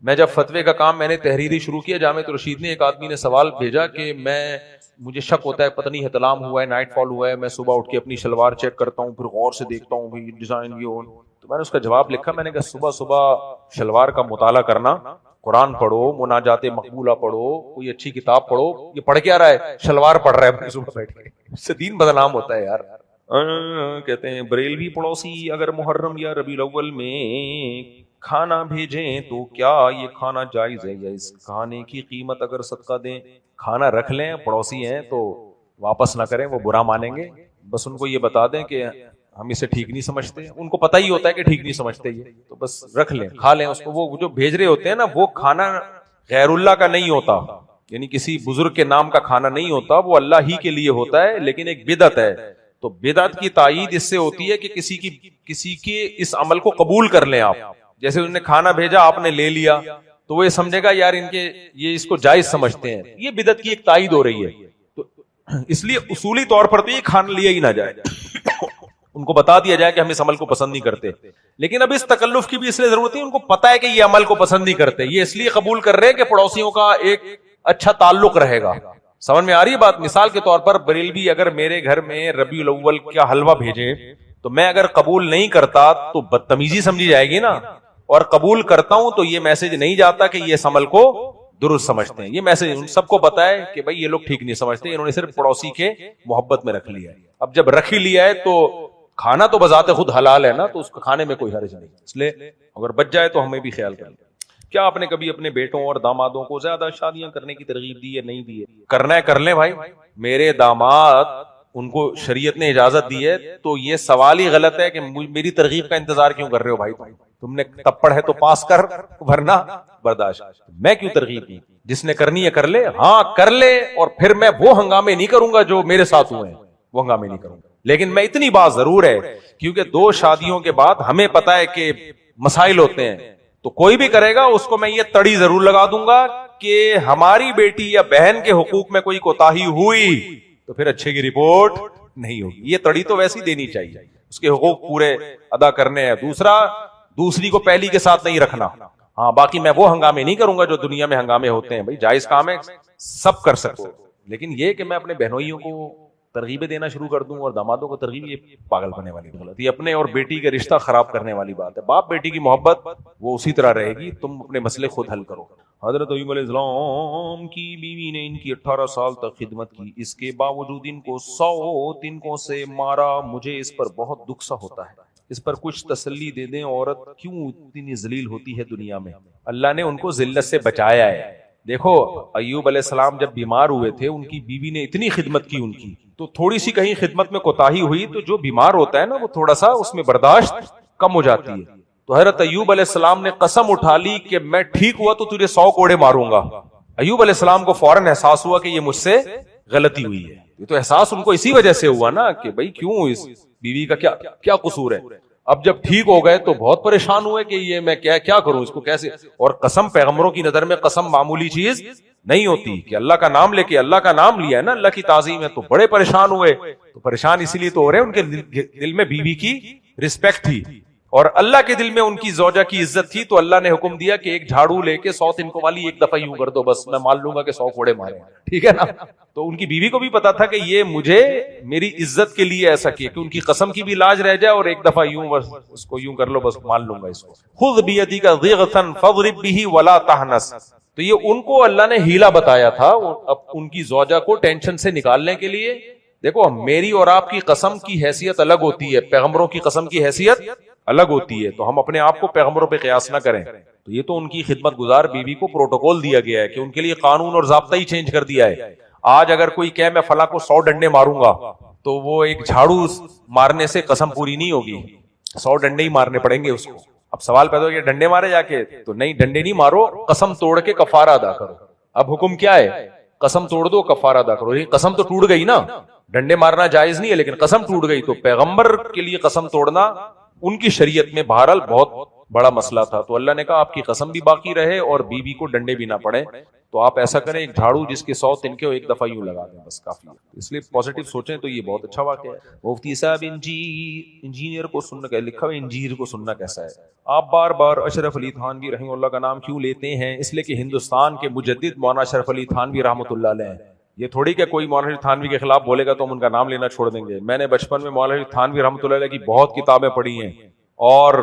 میں جب فتوے کا کام میں نے تحریری شروع کیا جامعۃ الرشید نے, ایک آدمی نے سوال بھیجا کہ مجھے شک ہوتا ہے, پتہ نہیں احتلام ہوا ہے, نائٹ فال ہوا ہے, میں صبح اٹھ کے اپنی شلوار چیک کرتا ہوں, پھر غور سے دیکھتا ہوں بھئی ڈیزائن یہ ہو, تو میں نے اس کا جواب لکھا, میں نے کہا صبح صبح شلوار کا مطالعہ کرنا, قرآن پڑھو, مناجات مقبولہ پڑھو, کوئی اچھی کتاب پڑھو. یہ پڑھ کیا رہا ہے؟ شلوار پڑھ رہا ہے صبح بیٹھ کے, اس سے دین بدنام ہوتا ہے یار. کہتے ہیں بریلوی پڑوسی اگر محرم یا ربیع الاول میں کھانا بھیجیں تو کیا یہ کھانا جائز ہے, یا اس کھانے کی قیمت اگر صدقہ دیں؟ کھانا رکھ لیں, پڑوسی ہیں تو واپس نہ کریں, وہ برا مانیں گے, بس ان کو یہ بتا دیں کہ ہم اسے ٹھیک نہیں سمجھتے, ان کو پتہ ہی ہوتا ہے کہ ٹھیک نہیں سمجھتے یہ, تو بس رکھ لیں, کھا لیں اس کو. وہ جو بھیج رہے ہوتے ہیں نا, وہ کھانا غیر اللہ کا نہیں ہوتا, یعنی کسی بزرگ کے نام کا کھانا نہیں ہوتا, وہ اللہ ہی کے لیے ہوتا ہے, لیکن ایک بدعت ہے. تو بدعت کی تائید اس سے ہوتی ہے کہ کسی کے اس عمل کو قبول کر لیں آپ. جیسے انہوں نے کھانا بھیجا, آپ نے لے لیا, تو وہ یہ سمجھے گا یار یہ اس کو جائز سمجھتے ہیں, یہ بدعت کی ایک تائید ہو رہی ہے. تو اس لیے اصولی طور پر تو یہ کھانا لیا ہی نہ جائے, ان کو بتا دیا جائے کہ ہم اس عمل کو پسند نہیں کرتے. لیکن اب اس تکلف کی بھی اس لیے ضرورت ہے, ان کو پتا ہے کہ یہ عمل کو پسند نہیں کرتے, یہ اس لیے قبول کر رہے ہیں کہ پڑوسیوں کا ایک اچھا تعلق رہے گا. سمجھ میں آ رہی ہے بات؟ مثال کے طور پر بریلوی اگر میرے گھر میں ربیع الاول کا حلوہ بھیجے, تو میں اگر قبول نہیں کرتا تو بدتمیزی سمجھی جائے گی نا, اور قبول کرتا ہوں تو یہ میسج نہیں جاتا کہ یہ اس عمل کو درست سمجھتے ہیں. یہ میسج ان سب کو پتا ہے کہ بھائی یہ لوگ ٹھیک نہیں سمجھتے, انہوں نے صرف پڑوسی کے محبت میں رکھ لیا ہے. اب جب رکھ ہی لیا ہے تو کھانا تو بذات خود حلال ہے نا, تو اس کو کھانے میں کوئی حرج نہیں. اس لیے اگر بچ جائے تو ہمیں بھی خیال کرنا. کیا آپ نے کبھی اپنے بیٹوں اور دامادوں کو زیادہ شادیاں کرنے کی ترغیب دی ہے؟ نہیں دی ہے. کرنا ہے کر لیں بھائی. میرے داماد, ان کو شریعت نے اجازت دی ہے, تو یہ سوال ہی غلط ہے کہ میری ترغیب کا انتظار کیوں کر رہے ہو بھائی. تم نے تپڑ ہے تو پاس کر, ورنہ برداشت. میں کیوں ترغیب کی؟ جس نے کرنی ہے کر لے, ہاں کر لے, اور پھر میں وہ ہنگامے نہیں کروں گا جو میرے ساتھ ہوئے ہیں, وہ ہنگامے نہیں کروں گا. لیکن میں اتنی بات ضرور ہے, کیونکہ 2 شادیوں کے بعد ہمیں پتا ہے کہ مسائل ہوتے ہیں, تو کوئی بھی کرے گا اس کو میں یہ تڑی ضرور لگا دوں گا کہ ہماری بیٹی یا بہن کے حقوق میں کوئی کوتاہی ہوئی تو پھر اچھے کی رپورٹ نہیں ہوگی. یہ تڑی تو ویسی دینی چاہیے, اس کے حقوق پورے ادا کرنے ہیں. دوسری کو پہلی کے ساتھ نہیں رکھنا. ہاں باقی میں وہ ہنگامے نہیں کروں گا جو دنیا میں ہنگامے ہوتے ہیں. بھائی جائز کام ہے, سب کر سکو, لیکن یہ کہ میں اپنے بہنوئیوں کو ترغیبیں دینا شروع کر دوں اور دامادوں کو ترغیب, یہ پاگل بننے والی بات, یہ اپنے اور بیٹی کا رشتہ خراب کرنے والی بات ہے. باپ بیٹی کی محبت وہ اسی طرح رہے گی, تم اپنے مسئلے خود حل کرو. حضرت ایوب علیہ السلام کی بیوی نے ان کی 18 سال تک خدمت کی, اس کے باوجود ان کو 100 تنکوں سے مارا. مجھے اس پر بہت دکھ سا ہوتا ہے. اس پر کچھ تسلی دے دیں، عورت کیوں اتنی ذلیل ہوتی ہے دنیا میں؟ اللہ نے ان کو ذلت سے بچایا ہے۔ دیکھو ایوب علیہ السلام جب بیمار ہوئے تھے، ان کی بیوی نے اتنی خدمت کی ان کی، تو تھوڑی سی کہیں خدمت میں کوتاہی ہوئی تو جو بیمار ہوتا ہے نا وہ تھوڑا سا اس میں برداشت کم ہو جاتی ہے۔ تو حضرت ایوب علیہ السلام نے قسم اٹھا لی کہ میں ٹھیک ہوا تو تجھے 100 کوڑے ماروں گا۔ ایوب علیہ السلام کو فوراً احساس ہوا کہ یہ مجھ سے غلطی ہوئی ہے۔ یہ تو احساس ان کو اسی وجہ سے ہوا نا کہ بھئی کیوں اس بیوی کا کیا قصور ہے۔ اب جب ٹھیک ہو گئے تو بہت پریشان ہوئے کہ یہ میں کیا کروں اس کو کیسے، اور قسم پیغمبروں کی نظر میں قسم معمولی چیز نہیں ہوتی کہ اللہ کا نام لے کے اللہ کا نام لیا ہے نا، اللہ کی تعظیم ہے، تو بڑے پریشان ہوئے۔ تو پریشان اسی لیے تو ہو رہے ہیں ان کے دل میں بیوی کی رسپیکٹ تھی اور اللہ کے دل میں ان کی زوجہ کی عزت تھی، تو اللہ نے حکم دیا کہ ایک جھاڑو لے کے 100 تنکوں والی ایک دفعہ یوں کر دو، بس میں مان لوں گا کہ 100 کوڑے مارے، ٹھیک ہے نا۔ تو ان کی بیوی کو بھی پتا تھا کہ یہ مجھے میری عزت کے لیے ایسا کیا کہ ان کی قسم کی بھی لاج رہ جائے اور ایک دفعہ یوں بس اس کو یوں کر لو، بس مان لوں گا اس کو۔ خذ بیدک ضغثا فاضرب به ولا تحنث، تو یہ ان کو اللہ نے ہیلا بتایا تھا اب ان کی زوجہ کو ٹینشن سے نکالنے کے لیے۔ دیکھو میری اور آپ کی قسم کی حیثیت الگ ہوتی ہے، پیغمبروں کی قسم کی حیثیت الگ ہوتی ہے، تو ہم اپنے آپ کو پیغمبروں پہ قیاس نہ کریں۔ تو یہ تو ان کی خدمت گزار بیوی کو پروٹوکول دیا گیا ہے کہ ان کے لیے قانون اور ضابطہ ہی چینج کر دیا ہے۔ آج اگر کوئی کہے میں فلاں کو 100 ڈنڈے ماروں گا تو وہ ایک جھاڑو مارنے سے قسم پوری نہیں ہوگی، 100 ڈنڈے ہی مارنے پڑیں گے اس کو۔ اب سوال پیدا ہو گیا ڈنڈے مارے جا کے، تو نہیں، ڈنڈے نہیں مارو، قسم توڑ کے کفارہ ادا کرو۔ اب حکم کیا ہے؟ قسم توڑ دو، کفارہ ادا کرو۔ یہ قسم تو ٹوٹ گئی نا، ڈنڈے مارنا جائز نہیں ہے لیکن قسم ٹوٹ گئی، تو پیغمبر کے لیے قسم توڑنا ان کی شریعت میں بہرحال بہت بڑا مسئلہ تھا۔ تو اللہ نے کہا آپ کی قسم بھی باقی رہے اور بیوی کو ڈنڈے بھی نہ پڑے، تو آپ ایسا کریں ایک جھاڑو جس کے 100 تنکے ہو ایک دفعہ یوں لگا دیں، بس کافی ہے۔ اس لیے پازیٹیو سوچیں تو یہ بہت اچھا واقعہ ہے۔ مفتی صاحب انجینئر کو سننا کیا لکھا ہوا، انجیر کو سننا کیسا ہے؟ آپ بار بار اشرف علی تھانوی رحمہ اللہ کا نام کیوں لیتے ہیں؟ اس لیے کہ ہندوستان کے مجدد مولانا اشرف علی تھانوی رحمۃ اللہ علیہ، یہ تھوڑی کہ کوئی مولانا تھانوی کے خلاف بولے گا تو ہم ان کا نام لینا چھوڑ دیں گے۔ میں نے بچپن میں مولانا تھانوی رحمۃ اللہ علیہ کی بہت کتابیں پڑھی ہیں، اور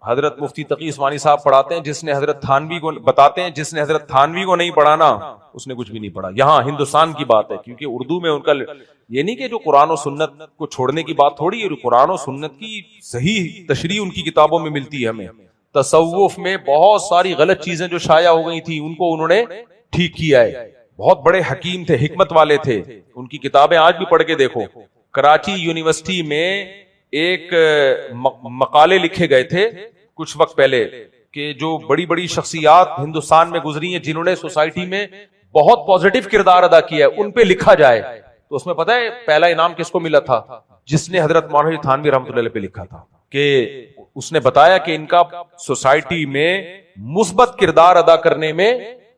حضرت مفتی تقی عثمانی صاحب پڑھاتے ہیں جس نے حضرت تھانوی کو بتاتے ہیں جس نے حضرت تھانوی کو نہیں پڑھانا اس نے کچھ بھی نہیں پڑھا۔ یہاں ہندوستان کی بات ہے، کیونکہ اردو میں ان کا یہ نہیں کہ جو قرآن و سنت کو چھوڑنے کی بات تھوڑی ہے، قرآن و سنت کی صحیح تشریح ان کی کتابوں میں ملتی ہے ہمیں۔ تصوف میں بہت ساری غلط چیزیں جو شائع ہو گئی تھی ان کو انہوں نے ٹھیک کیا ہے۔ بہت بڑے حکیم تھے، حکمت والے تھے، ان کی کتابیں آج بھی پڑھ کے دیکھو۔ کراچی یونیورسٹی میں ایک مقالے لکھے گئے تھے کچھ وقت پہلے کہ جو بڑی بڑی شخصیات ہندوستان میں گزری ہیں جنہوں نے سوسائٹی میں بہت پازیٹیو کردار ادا کیا ہے ان پہ لکھا جائے، تو اس میں پتہ ہے پہلا انعام کس کو ملا تھا؟ جس نے حضرت مولانا تھانوی رحمۃ اللہ علیہ پہ لکھا تھا، کہ اس نے بتایا کہ ان کا سوسائٹی میں مثبت کردار ادا کرنے میں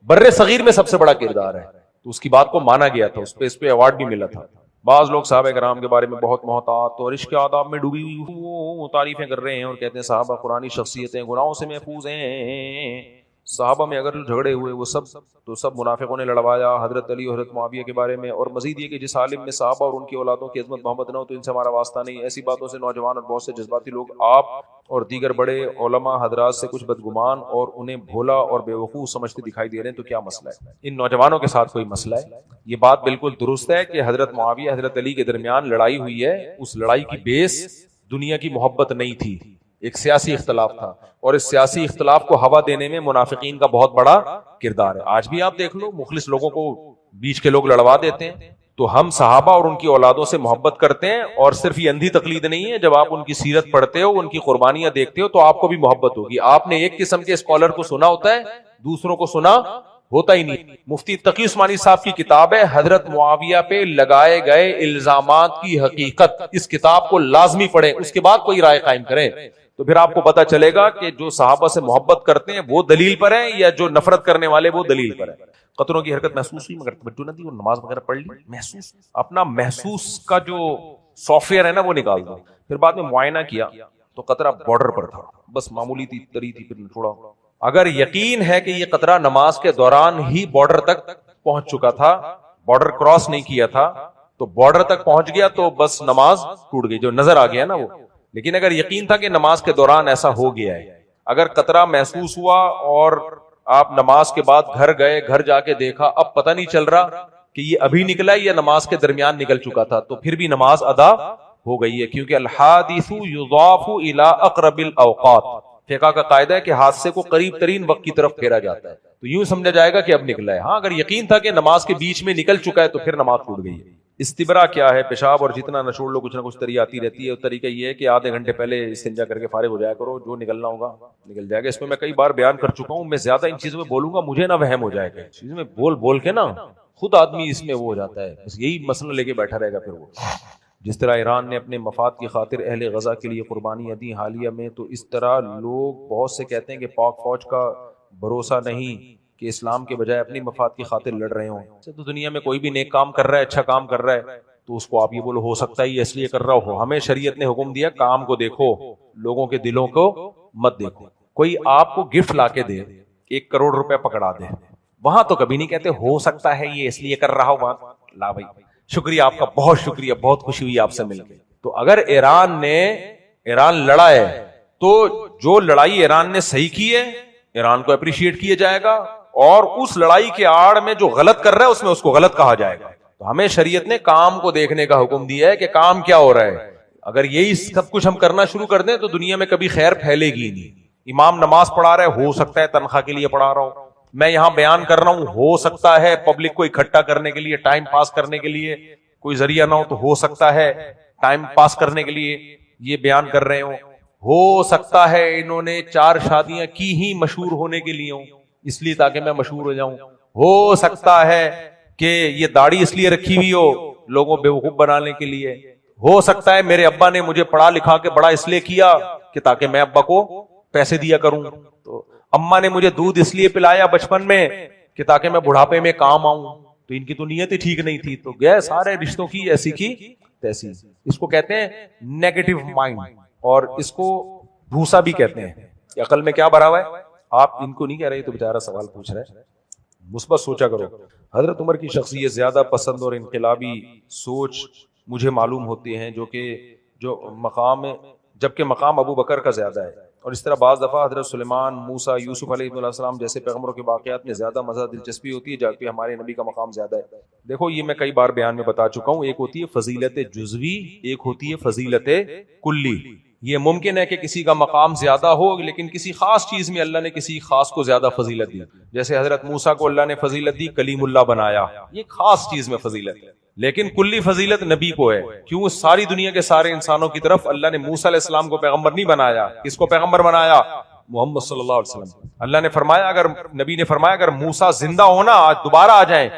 بر صغیر میں سب سے بڑا کردار ہے، تو اس کی بات کو مانا گیا تھا، اس پہ ایوارڈ بھی ملا تھا۔ بعض لوگ صحابہ کرام کے بارے میں بہت محتاط اور عشق آداب میں ڈوبی ہوئی وہ تعریفیں کر رہے ہیں اور کہتے ہیں صحابہ قرآنی شخصیتیں، گناہوں سے محفوظ ہیں۔ صحابہ میں اگر جھگڑے ہوئے وہ سب منافقوں نے لڑوایا حضرت علی اور حضرت معاویہ کے بارے میں، اور مزید یہ کہ جس عالم میں صحابہ اور ان کی اولادوں کی عظمت محبت نہ ہو تو ان سے ہمارا واسطہ نہیں۔ ایسی باتوں سے نوجوان اور بہت سے جذباتی لوگ آپ اور دیگر بڑے علماء حضرات سے کچھ بدگمان اور انہیں بھولا اور بے وقوف سمجھتے دکھائی دے رہے ہیں، تو کیا مسئلہ ہے؟ ان نوجوانوں کے ساتھ کوئی مسئلہ ہے؟ یہ بات بالکل درست ہے کہ حضرت معاویہ حضرت علی کے درمیان لڑائی ہوئی ہے، اس لڑائی کی بیس دنیا کی محبت نہیں تھی، ایک سیاسی اختلاف تھا، اور اس سیاسی اختلاف کو ہوا دینے میں منافقین کا بہت بڑا کردار ہے۔ آج بھی آپ دیکھ لو مخلص لوگوں کو بیچ کے لوگ لڑوا دیتے ہیں۔ تو ہم صحابہ اور ان کی اولادوں سے محبت کرتے ہیں، اور صرف یہ اندھی تقلید نہیں ہے، جب آپ ان کی سیرت پڑھتے ہو ان کی قربانیاں دیکھتے ہو تو آپ کو بھی محبت ہوگی۔ آپ نے ایک قسم کے اسکالر کو سنا ہوتا ہے، دوسروں کو سنا ہوتا ہی نہیں۔ مفتی تقی عثمانی صاحب کی کتاب ہے حضرت معاویہ پہ لگائے گئے الزامات کی حقیقت، اس کتاب کو لازمی پڑھیں، اس کے بعد کوئی رائے قائم کریں، تو پھر آپ کو پتا چلے گا کہ جو صحابہ سے محبت کرتے ہیں وہ دلیل پر ہیں یا جو نفرت کرنے والے وہ دلیل پر ہیں۔ قطروں کی حرکت محسوس ہوئی مگر توجہ نہ دی اور نماز وغیرہ پڑھ لی، محسوس اپنا محسوس کا جو سافٹ ویئر ہے نا وہ نکال دو۔ پھر بعد میں معائنہ کیا تو قطرہ بارڈر پر تھا، بس معمولی تری تھی، پھر چھوڑا۔ اگر یقین ہے کہ یہ قطرہ نماز کے دوران ہی بارڈر تک پہنچ چکا تھا، بارڈر کراس نہیں کیا تھا، تو بارڈر تک پہنچ گیا تو بس نماز ٹوٹ گئی، جو نظر آ گیا نا وہ۔ لیکن اگر یقین تھا کہ نماز کے دوران ایسا ہو گیا ہے، اگر قطرہ محسوس ہوا اور آپ نماز کے بعد گھر گئے، گھر جا کے دیکھا اب پتہ نہیں چل رہا کہ یہ ابھی نکلا یا نماز کے درمیان نکل چکا تھا، تو پھر بھی نماز ادا ہو گئی ہے، کیونکہ الحادث یضاف الی اقرب الاوقات، فقہ کا قاعدہ ہے کہ حادثے کو قریب ترین وقت کی طرف پھیرا جاتا ہے، تو یوں سمجھا جائے گا کہ اب نکلا ہے۔ ہاں اگر یقین تھا کہ نماز کے بیچ میں نکل چکا ہے تو پھر نماز ٹوٹ گئی ہے۔ استبرا کیا ہے؟ پیشاب اور جتنا نچوڑ لو کچھ نہ کچھ تری آتی رہتی ہے، اور طریقہ یہ ہے کہ آدھے گھنٹے پہلے استنجا کر کے فارغ ہو جایا کرو، جو نکلنا ہوگا نکل جائے گا۔ اس میں میں کئی بار بیان کر چکا ہوں، میں زیادہ ان چیزوں میں بولوں گا مجھے نہ وہم ہو جائے گا، چیزوں میں بول بول کے نا خود آدمی اس میں وہ ہو جاتا ہے، بس یہی مسئلہ لے کے بیٹھا رہے گا پھر وہ۔ جس طرح ایران نے اپنے مفاد کی خاطر اہل غزہ کے لیے قربانیاں دی حالیہ میں، تو اس طرح لوگ بہت سے کہتے ہیں کہ پاک فوج کا بھروسہ نہیں کہ اسلام کے بجائے اپنی مفاد کی خاطر لڑ رہے ہوں۔ تو دنیا میں کوئی بھی نیک کام کر رہا ہے، اچھا کام کر رہا ہے، تو اس کو آپ یہ بولو ہو سکتا ہے یہ اس لیے کر رہا ہو۔ ہمیں شریعت نے حکم دیا کام کو دیکھو، لوگوں کے دلوں کو مت دیکھو۔ کوئی آپ کو گفٹ لا کے دے، 1 کروڑ روپے پکڑا دے، وہاں تو کبھی نہیں کہتے ہو سکتا ہے یہ اس لیے کر رہا ہو، وہاں لا بھائی شکریہ آپ کا، بہت شکریہ، بہت خوشی ہوئی آپ سے مل کے۔ تو اگر ایران لڑا ہے تو جو لڑائی ایران نے صحیح کی ہے ایران کو اپریشیٹ کیا جائے گا، اور اس لڑائی کے آڑ میں جو غلط کر رہا ہے اس میں اس کو غلط کہا جائے گا۔ تو ہمیں شریعت نے کام کو دیکھنے کا حکم دیا ہے کہ کام کیا ہو رہا ہے۔ اگر یہی سب کچھ ہم کرنا شروع کر دیں تو دنیا میں کبھی خیر پھیلے گی نہیں۔ امام نماز پڑھا رہا ہے، ہو سکتا ہے تنخواہ کے لیے پڑھا رہا ہوں، میں یہاں بیان کر رہا ہوں، ہو سکتا ہے پبلک کو اکٹھا کرنے کے لیے، ٹائم پاس کرنے کے لیے کوئی ذریعہ نہ ہو، تو ہو سکتا ہے ٹائم پاس کرنے کے لیے یہ بیان کر رہے ہوں، ہو سکتا ہے انہوں نے 4 شادیاں کی ہی مشہور ہونے کے لیے ہوں، اس لیے تاکہ میں مشہور ہو جاؤں، ہو سکتا ہے کہ یہ داڑھی اس لیے رکھی ہوئی ہو لوگوں بیوقوف بنانے کے لیے، ہو سکتا ہے میرے ابا نے مجھے پڑھا لکھا کے بڑا اس لیے کیا کہ تاکہ میں ابا کو پیسے دیا کروں، تو اماں نے مجھے دودھ اس لیے پلایا بچپن میں کہ تاکہ میں بڑھاپے میں کام آؤں، تو ان کی تو نیت ہی ٹھیک نہیں تھی، تو گئے سارے رشتوں کی ایسی کی تیسی۔ اس کو کہتے ہیں نیگیٹو مائنڈ، اور اس کو بھوسا بھی کہتے ہیں۔ عقل میں کیا بھرا ہوا ہے؟ آپ ان کو نہیں کہہ رہے، تو بیچارہ سوال پوچھ رہے ہیں، مثبت سوچا کرو۔ حضرت عمر کی شخصیت زیادہ پسند اور انقلابی سوچ مجھے معلوم ہوتی ہیں، جبکہ مقام ابو بکر کا زیادہ ہے، اور اس طرح بعض دفعہ حضرت سلیمان، موسیٰ، یوسف علیہ السلام جیسے پیغمبروں کے واقعات میں زیادہ مزہ دلچسپی ہوتی ہے، جبکہ ہمارے نبی کا مقام زیادہ ہے۔ دیکھو یہ میں کئی بار بیان میں بتا چکا ہوں، ایک ہوتی ہے فضیلت جزوی، ایک ہوتی ہے فضیلت کلی۔ یہ ممکن ہے کہ کسی کا مقام زیادہ ہو لیکن کسی خاص چیز میں اللہ نے کسی خاص کو زیادہ فضیلت دی، جیسے حضرت موسیٰ کو اللہ نے فضیلت دی، کلیم اللہ بنایا، یہ خاص چیز میں فضیلت ہے، لیکن کلی فضیلت نبی کو ہے۔ کیوں؟ ساری دنیا کے سارے انسانوں کی طرف اللہ نے موسیٰ علیہ السلام کو پیغمبر نہیں بنایا، کس کو پیغمبر بنایا؟ محمد صلی اللہ علیہ وسلم۔ اللہ نے فرمایا، نبی نے فرمایا اگر موسیٰ زندہ ہونا آج دوبارہ آ جائیں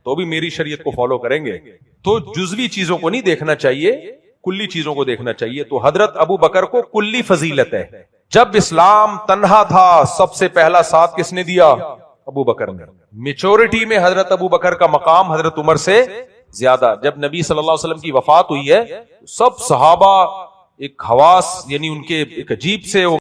تو بھی میری شریعت کو فالو کریں گے۔ تو جزوی چیزوں کو نہیں دیکھنا چاہیے، کلی چیزوں کو دیکھنا چاہیے۔ تو حضرت ابو بکر کو کلی فضیلت ہے۔ جب اسلام تنہا تھا سب سے پہلا ساتھ کس نے دیا؟ ابو بکر نے۔ میچورٹی میں حضرت ابو بکر کا مقام حضرت عمر سے زیادہ۔ جب نبی صلی اللہ علیہ وسلم کی وفات ہوئی ہے سب صحابہ ایک خواص، یعنی ان کے ایک عجیب سے